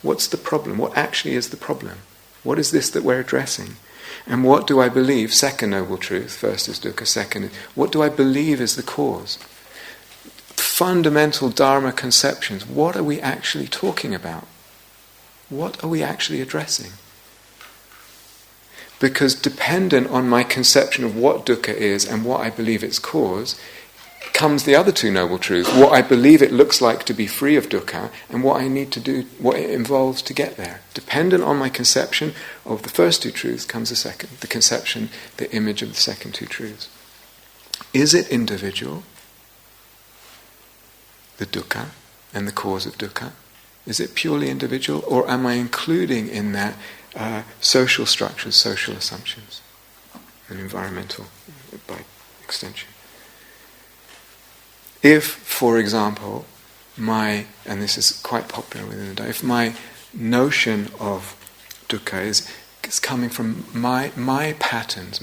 What's the problem? What actually is the problem? What is this that we're addressing? And what do I believe? Second noble truth. First is dukkha. Second is, what do I believe is the cause? Fundamental dharma conceptions. What are we actually talking about? What are we actually addressing? Because dependent on my conception of what dukkha is and what I believe its cause, comes the other two noble truths. What I believe it looks like to be free of dukkha, and what I need to do, what it involves to get there. Dependent on my conception of the first two truths comes the second, the conception, the image of the second two truths. Is it individual, the dukkha, and the cause of dukkha? Is it purely individual, or am I including in that social structures, social assumptions, and environmental by extension? If, for example, and this is quite popular within the Dharma, if my notion of dukkha is coming from my patterns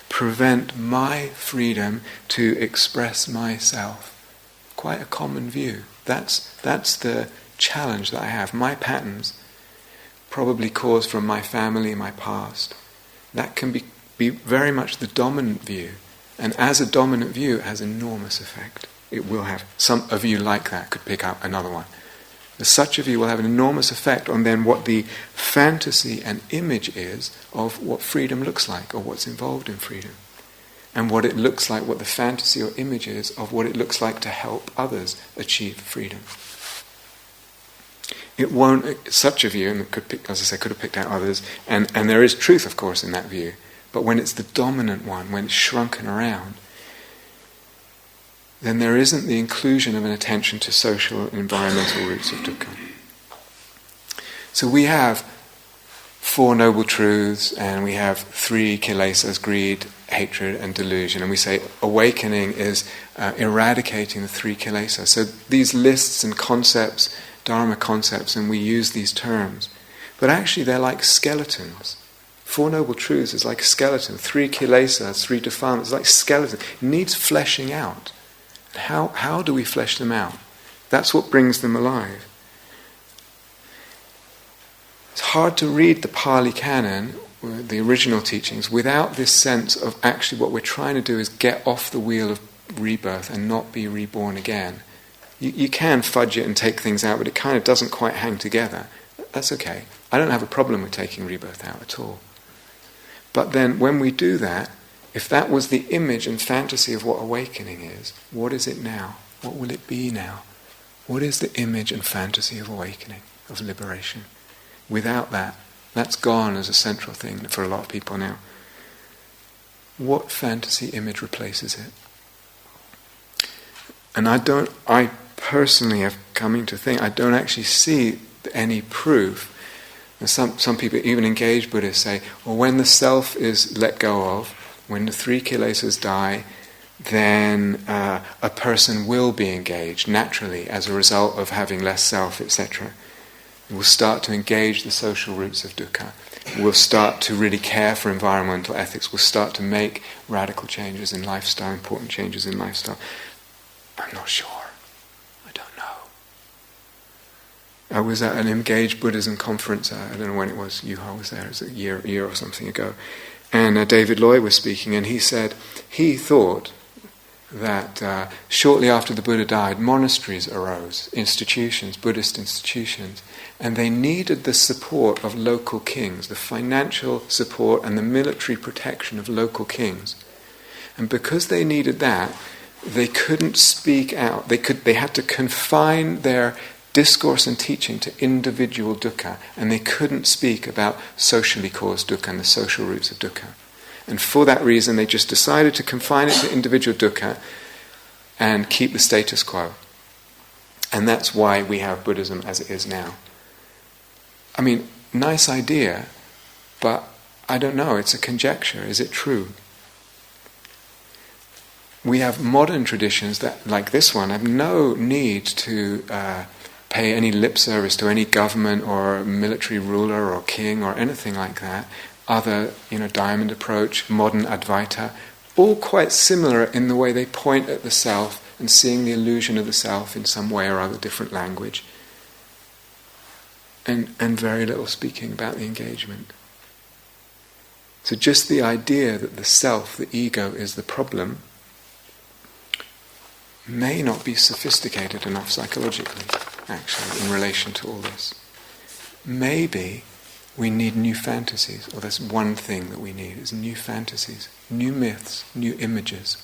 prevent my freedom to express myself. Quite a common view. That's the challenge that I have. My patterns, probably caused from my family, my past. That can be very much the dominant view. And as a dominant view, it has enormous effect. It will have. Some of you like that could pick up another one. Such a view will have an enormous effect on then what the fantasy and image is of what freedom looks like, or what's involved in freedom. And what it looks like, what the fantasy or image is of what it looks like to help others achieve freedom. It won't, such a view, and as I say, could have picked out others, and there is truth, of course, in that view. But when it's the dominant one, when it's shrunken around, then there isn't the inclusion of an attention to social and environmental roots of dukkha. So we have 4 noble truths, and we have 3 kilesas, greed, hatred, and delusion. And we say awakening is eradicating the 3 kilesas. So these lists and concepts, dharma concepts, and we use these terms. But actually they're like skeletons. 4 noble truths is like a skeleton. 3 kilesas, 3 defilements, like skeleton. It needs fleshing out. How do we flesh them out? That's what brings them alive. It's hard to read the Pali Canon, the original teachings, without this sense of actually what we're trying to do is get off the wheel of rebirth and not be reborn again. You can fudge it and take things out, but it kind of doesn't quite hang together. That's okay. I don't have a problem with taking rebirth out at all. But then when we do that, if that was the image and fantasy of what awakening is, what is it now? What will it be now? What is the image and fantasy of awakening, of liberation? Without that, that's gone as a central thing for a lot of people now. What fantasy image replaces it? And I personally have coming to think, I don't actually see any proof. And some people, even engaged Buddhists, say, well, when the self is let go of, when the 3 kilesas die, then a person will be engaged naturally as a result of having less self, etc. It will start to engage the social roots of dukkha. will start to really care for environmental ethics, will start to make radical changes in lifestyle, important changes in lifestyle. I'm not sure. I don't know. I was at an Engaged Buddhism conference, I don't know when it was, Yuha was there, it was a year or something ago, and David Loy was speaking, and he said he thought that shortly after the Buddha died, monasteries arose, institutions, Buddhist institutions, and they needed the support of local kings, the financial support and the military protection of local kings. And because they needed that, they couldn't speak out. They had to confine their discourse and teaching to individual dukkha, and they couldn't speak about socially caused dukkha and the social roots of dukkha. And for that reason, they just decided to confine it to individual dukkha and keep the status quo. And that's why we have Buddhism as it is now. I mean, nice idea, but I don't know, it's a conjecture. Is it true? We have modern traditions that, like this one, have no need to pay any lip service to any government or military ruler or king or anything like that. Other, diamond approach, modern Advaita, all quite similar in the way they point at the self and seeing the illusion of the self in some way or other, different language, and very little speaking about the engagement. So just the idea that the self, the ego, is the problem may not be sophisticated enough psychologically, actually, in relation to all this. Maybe we need new fantasies, or that's one thing that we need, is new fantasies, new myths, new images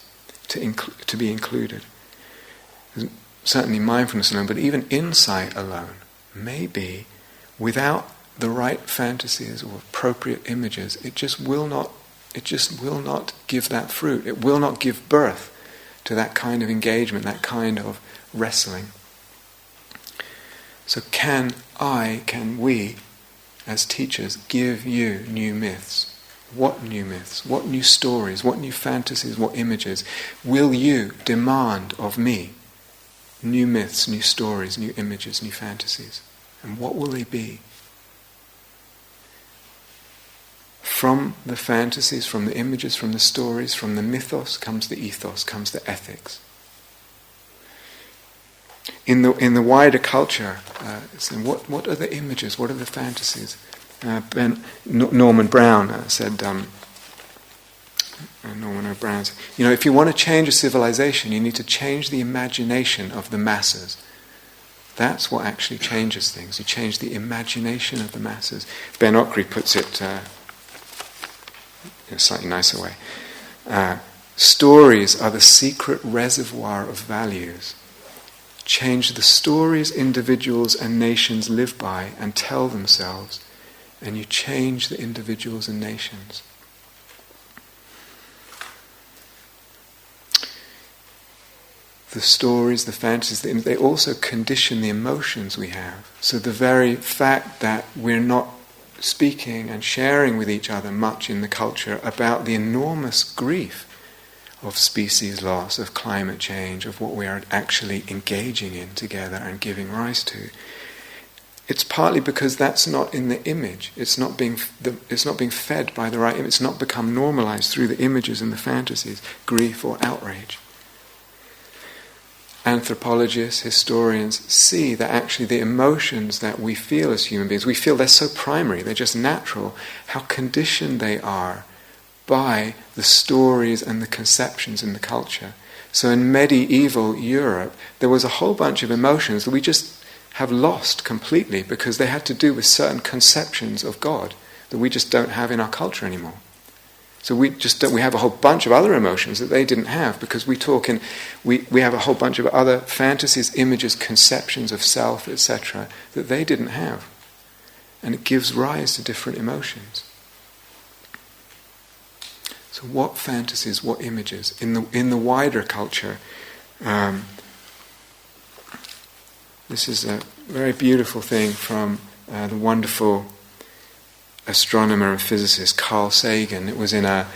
to be included. Certainly mindfulness alone, but even insight alone, maybe without the right fantasies or appropriate images, it just will not give that fruit. It will not give birth to that kind of engagement, that kind of wrestling. So can we, as teachers, give you new myths? What new myths? What new stories? What new fantasies? What images will you demand of me? New myths, new stories, new images, new fantasies. And what will they be? From the fantasies, from the images, from the stories, from the mythos comes the ethos, comes the ethics. In the wider culture, what are the images? What are the fantasies? Norman Brown said, Norman O'Brien said, if you want to change a civilization, you need to change the imagination of the masses. That's what actually changes things. You change the imagination of the masses. Ben Okri puts it in a slightly nicer way. Stories are the secret reservoir of values. Change the stories individuals and nations live by and tell themselves, and you change the individuals and nations. The stories, the fantasies, they also condition the emotions we have. So the very fact that we're not speaking and sharing with each other much in the culture about the enormous grief of species loss, of climate change, of what we are actually engaging in together and giving rise to, it's partly because that's not in the image. It's not being fed by the right image. It's not become normalized through the images and the fantasies, grief or outrage. Anthropologists, historians see that actually the emotions that we feel as human beings, we feel they're so primary, they're just natural, how conditioned they are by the stories and the conceptions in the culture. So in medieval Europe, there was a whole bunch of emotions that we just have lost completely because they had to do with certain conceptions of God that we just don't have in our culture anymore. So we have a whole bunch of other emotions that they didn't have because we have a whole bunch of other fantasies, images, conceptions of self, etc., that they didn't have. And it gives rise to different emotions. So what fantasies, what images? In the wider culture, this is a very beautiful thing from the wonderful astronomer and physicist Carl Sagan. It was in a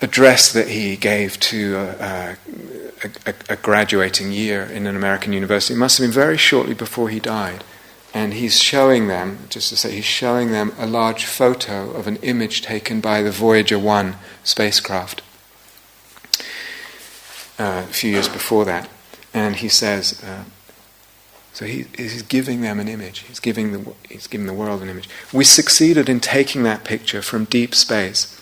address that he gave to a graduating year in an American university. It must have been very shortly before he died. And he's showing them, just to say, he's showing them a large photo of an image taken by the Voyager 1 spacecraft a few years before that. And he says, so he's giving them an image. He's giving the world an image. We succeeded in taking that picture from deep space.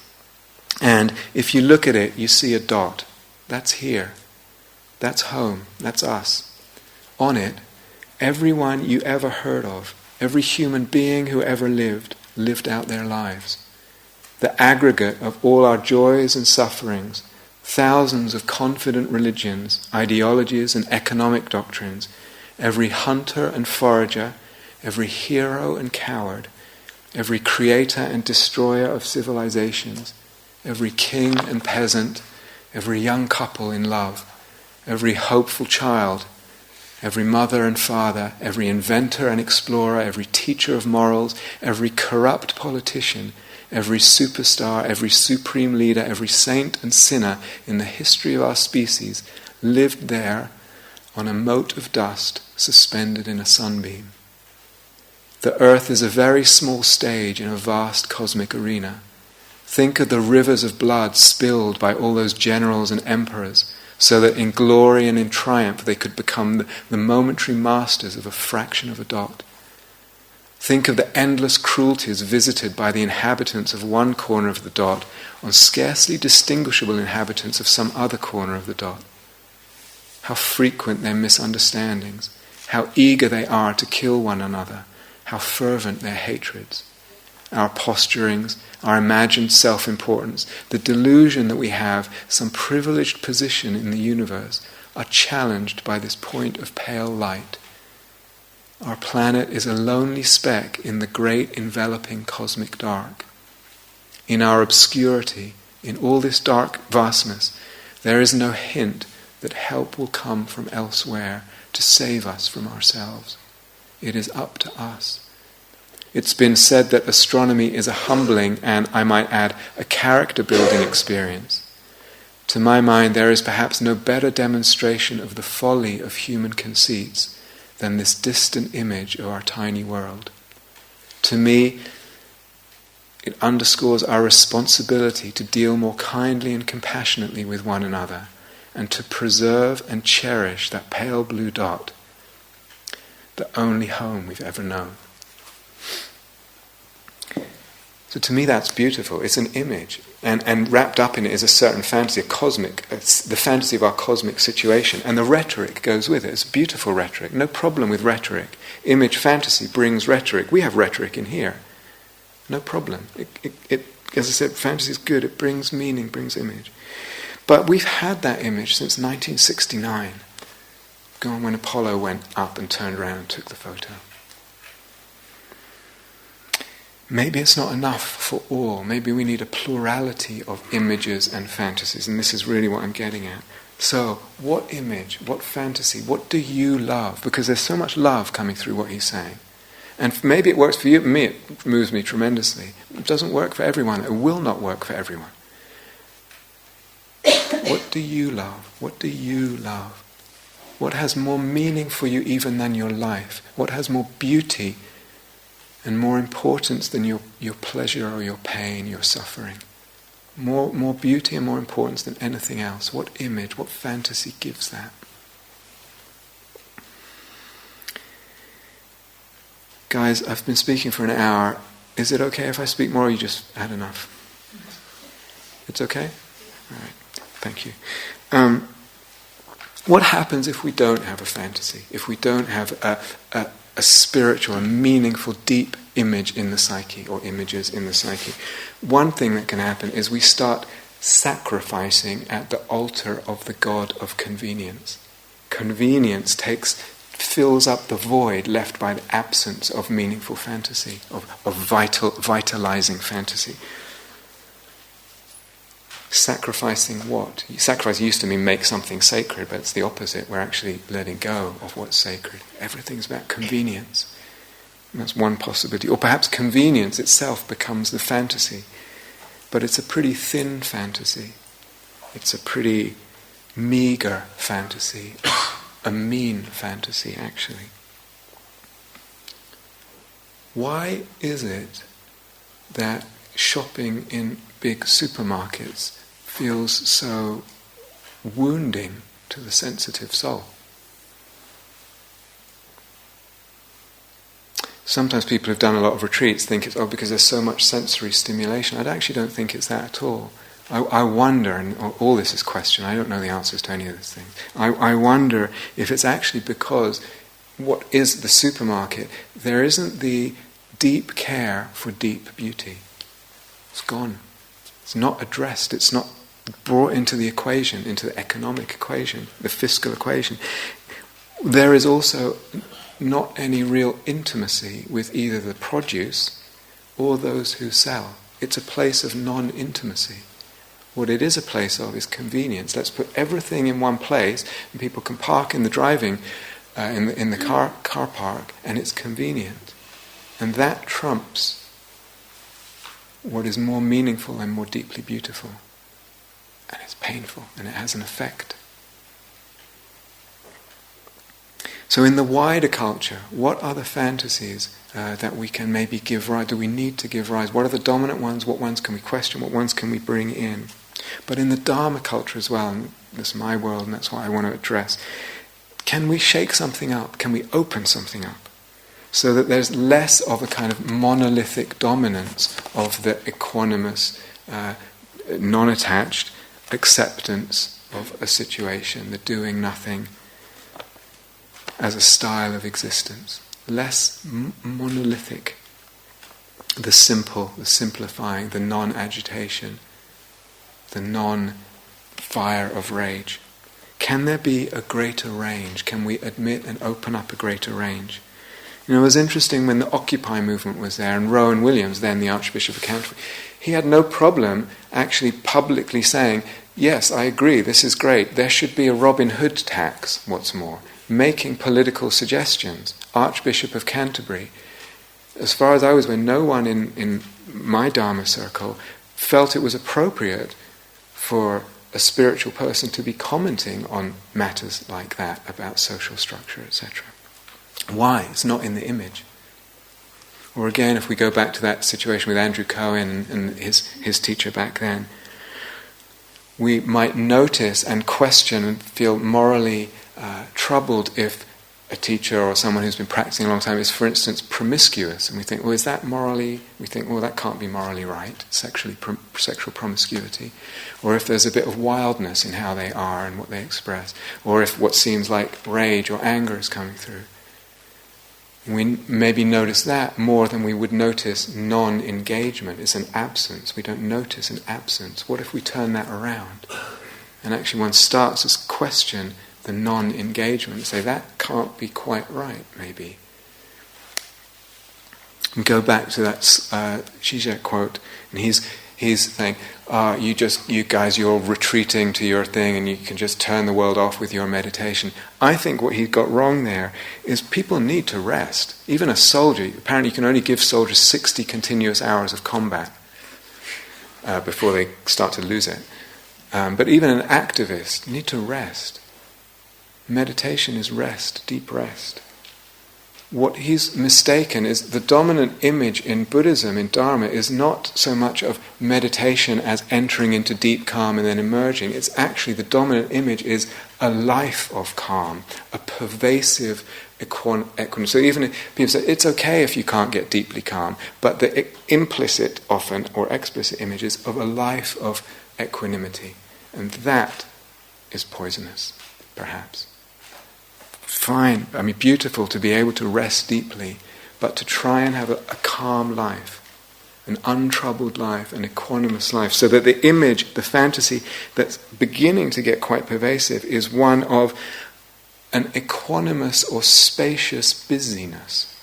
And if you look at it, you see a dot. That's here. That's home. That's us. On it, everyone you ever heard of, every human being who ever lived out their lives. The aggregate of all our joys and sufferings, thousands of confident religions, ideologies and economic doctrines, every hunter and forager, every hero and coward, every creator and destroyer of civilizations, every king and peasant, every young couple in love, every hopeful child, every mother and father, every inventor and explorer, every teacher of morals, every corrupt politician, every superstar, every supreme leader, every saint and sinner in the history of our species lived there on a mote of dust suspended in a sunbeam. The earth is a very small stage in a vast cosmic arena. Think of the rivers of blood spilled by all those generals and emperors, so that in glory and in triumph they could become the momentary masters of a fraction of a dot. Think of the endless cruelties visited by the inhabitants of one corner of the dot on scarcely distinguishable inhabitants of some other corner of the dot. How frequent their misunderstandings, how eager they are to kill one another, how fervent their hatreds. Our posturings, our imagined self-importance, the delusion that we have some privileged position in the universe are challenged by this point of pale light. Our planet is a lonely speck in the great enveloping cosmic dark. In our obscurity, in all this dark vastness, there is no hint that help will come from elsewhere to save us from ourselves. It is up to us. It's been said that astronomy is a humbling and, I might add, a character-building experience. To my mind, there is perhaps no better demonstration of the folly of human conceits than this distant image of our tiny world. To me, it underscores our responsibility to deal more kindly and compassionately with one another and to preserve and cherish that pale blue dot, the only home we've ever known. So to me that's beautiful. It's an image. And wrapped up in it is a certain fantasy, the fantasy of our cosmic situation. And the rhetoric goes with it. It's beautiful rhetoric. No problem with rhetoric. Image fantasy brings rhetoric. We have rhetoric in here. No problem. It as I said, fantasy is good. It brings meaning, brings image. But we've had that image since 1969. Gone when Apollo went up and turned around and took the photo. Maybe it's not enough for all. Maybe we need a plurality of images and fantasies, and this is really what I'm getting at. So, what image, what fantasy, what do you love? Because there's so much love coming through what he's saying. And maybe it works for you, for me it moves me tremendously. It doesn't work for everyone, it will not work for everyone. What do you love? What do you love? What has more meaning for you even than your life? What has more beauty and more importance than your pleasure or your pain, your suffering? More beauty and more importance than anything else. What image, what fantasy gives that? Guys, I've been speaking for an hour. Is it okay if I speak more or you just had enough? It's okay? All right. Thank you. What happens if we don't have a fantasy? If we don't have a spiritual, a meaningful, deep image in the psyche, or images in the psyche? One thing that can happen is we start sacrificing at the altar of the god of convenience. Convenience fills up the void left by the absence of meaningful fantasy, of vitalizing fantasy. Sacrificing what? Sacrifice used to mean make something sacred, but it's the opposite. We're actually letting go of what's sacred. Everything's about convenience. And that's one possibility. Or perhaps convenience itself becomes the fantasy. But it's a pretty thin fantasy. It's a pretty meager fantasy. A mean fantasy, actually. Why is it that shopping in big supermarkets feels so wounding to the sensitive soul? Sometimes people who've done a lot of retreats think it's because there's so much sensory stimulation. I actually don't think it's that at all. I wonder, and all this is question, I don't know the answers to any of these things. I wonder if it's actually because what is the supermarket, there isn't the deep care for deep beauty. It's gone. It's not addressed. It's not brought into the equation, into the economic equation, the fiscal equation. There is also not any real intimacy with either the produce or those who sell. It's a place of non-intimacy. What it is a place of is convenience. Let's put everything in one place, and people can park in the driving, in the car park, and it's convenient. And that trumps what is more meaningful and more deeply beautiful. And it's painful, and it has an effect. So in the wider culture, what are the fantasies that we can maybe give rise? Do we need to give rise? What are the dominant ones? What ones can we question? What ones can we bring in? But in the Dharma culture as well, and this is my world and that's what I want to address, can we shake something up? Can we open something up? So that there's less of a kind of monolithic dominance of the equanimous, non-attached acceptance of a situation, the doing nothing as a style of existence. Less monolithic, the simple, the simplifying, the non-agitation, the non-fire of rage. Can there be a greater range? Can we admit and open up a greater range? You know, it was interesting when the Occupy movement was there, and Rowan Williams, then the Archbishop of Canterbury, he had no problem actually publicly saying, yes, I agree, this is great, there should be a Robin Hood tax, what's more, making political suggestions. Archbishop of Canterbury. As far as I was aware, no one in my Dharma circle felt it was appropriate for a spiritual person to be commenting on matters like that, about social structure, etc. Why? It's not in the image. Or again, if we go back to that situation with Andrew Cohen and his teacher back then, we might notice and question and feel morally troubled if a teacher or someone who's been practicing a long time is, for instance, promiscuous, and we think, well, is that morally? We think, well, that can't be morally right, sexual promiscuity. Or if there's a bit of wildness in how they are and what they express, or if what seems like rage or anger is coming through. We maybe notice that more than we would notice non-engagement. It's an absence. We don't notice an absence. What if we turn that around? And actually one starts to question the non-engagement, say that can't be quite right, maybe. And go back to that Zizek quote, and he's saying, you guys, you're retreating to your thing and you can just turn the world off with your meditation. I think what he got wrong there is people need to rest. Even a soldier, apparently you can only give soldiers 60 continuous hours of combat before they start to lose it. But even an activist need to rest. Meditation is rest, deep rest. What he's mistaken is the dominant image in Buddhism, in Dharma, is not so much of meditation as entering into deep calm and then emerging. It's actually, the dominant image is a life of calm, a pervasive equanimity. So even if people say, it's okay if you can't get deeply calm, but the implicit often, or explicit images of a life of equanimity. And that is poisonous, perhaps. Fine, I mean, beautiful to be able to rest deeply, but to try and have a calm life, an untroubled life, an equanimous life, so that the image, the fantasy that's beginning to get quite pervasive is one of an equanimous or spacious busyness.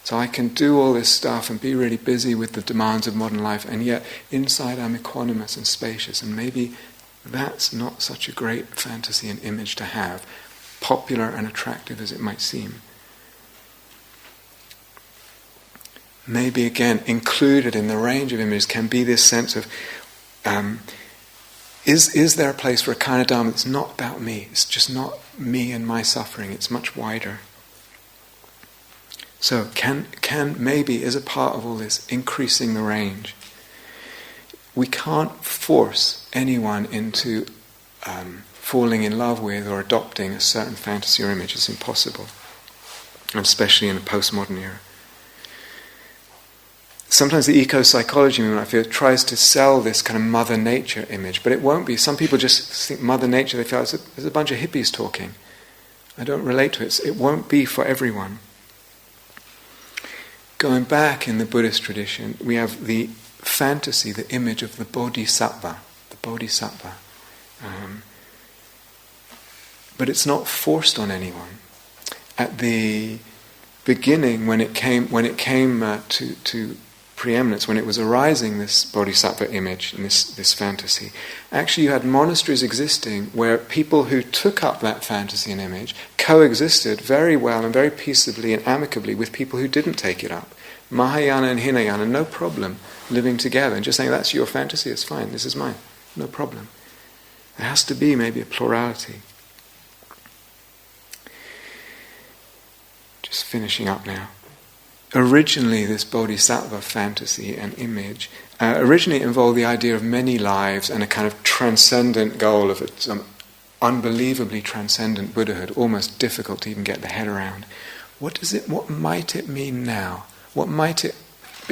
So I can do all this stuff and be really busy with the demands of modern life, and yet inside I'm equanimous and spacious, and maybe that's not such a great fantasy and image to have, popular and attractive as it might seem. Maybe again, included in the range of images can be this sense of, is there a place for a kind of Dharma that's not about me? It's just not me and my suffering, it's much wider. So can maybe, as a part of all this, increasing the range. We can't force anyone into falling in love with or adopting a certain fantasy or image. It's impossible, and especially in the postmodern era. Sometimes the eco-psychology movement, I feel, tries to sell this kind of Mother Nature image, but it won't be. Some people just think Mother Nature, they feel there's a bunch of hippies talking. I don't relate to it. It won't be for everyone. Going back in the Buddhist tradition, we have the fantasy, the image of the bodhisattva. The bodhisattva. But it's not forced on anyone. At the beginning, when it came to preeminence, when it was arising, this bodhisattva image and this fantasy, actually you had monasteries existing where people who took up that fantasy and image coexisted very well and very peaceably and amicably with people who didn't take it up. Mahayana and Hinayana, no problem living together and just saying, that's your fantasy, it's fine, this is mine, no problem. There has to be maybe a plurality. Just finishing up now. Originally, this bodhisattva fantasy and image originally involved the idea of many lives and a kind of transcendent goal of some unbelievably transcendent Buddhahood, almost difficult to even get the head around. What might it mean now? What might it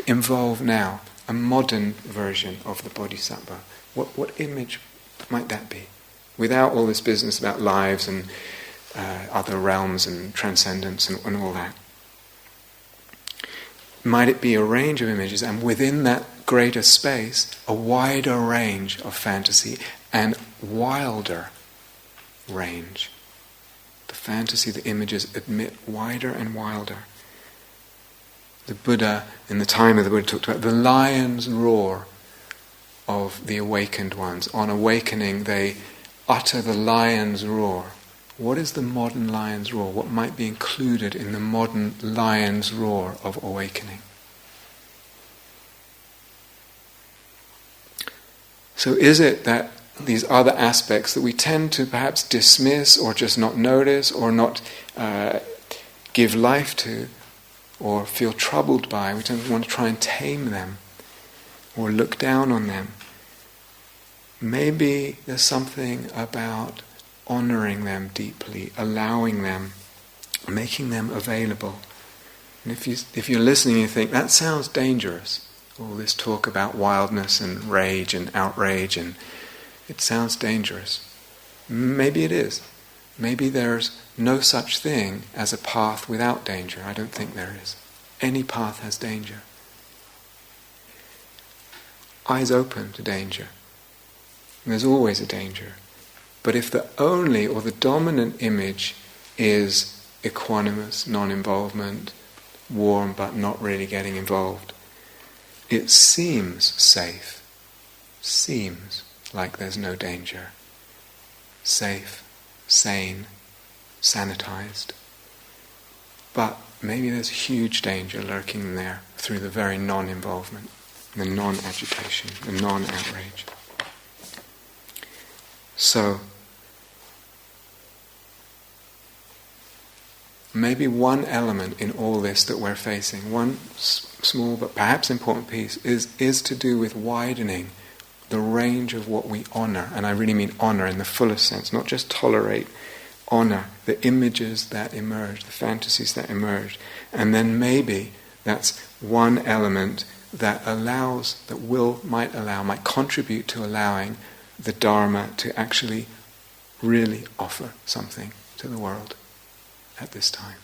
involve now? A modern version of the bodhisattva. What image might that be? Without all this business about lives and other realms and transcendence and all that. Might it be a range of images, and within that greater space, a wider range of fantasy and wilder range? The fantasy, the images admit wider and wilder. The Buddha, in the time of the Buddha, talked about the lion's roar of the awakened ones. On awakening, they utter the lion's roar. What is the modern lion's roar? What might be included in the modern lion's roar of awakening? So is it that these other aspects that we tend to perhaps dismiss or just not notice or not give life to or feel troubled by, we tend to want to try and tame them or look down on them? Maybe there's something about honouring them deeply, allowing them, making them available. And if you're listening and you think, that sounds dangerous, all this talk about wildness and rage and outrage, and it sounds dangerous. Maybe it is. Maybe there's no such thing as a path without danger. I don't think there is. Any path has danger. Eyes open to danger. And there's always a danger. But if the only or the dominant image is equanimous, non-involvement, warm but not really getting involved, it seems safe, seems like there's no danger, safe, sane, sanitized. But maybe there's huge danger lurking there through the very non-involvement, the non-agitation, the non-outrage. So, maybe one element in all this that we're facing, one small but perhaps important piece, is to do with widening the range of what we honour. And I really mean honour in the fullest sense, not just tolerate, honour the images that emerge, the fantasies that emerge. And then maybe that's one element that allows, might contribute to allowing the dharma to actually really offer something to the world at this time.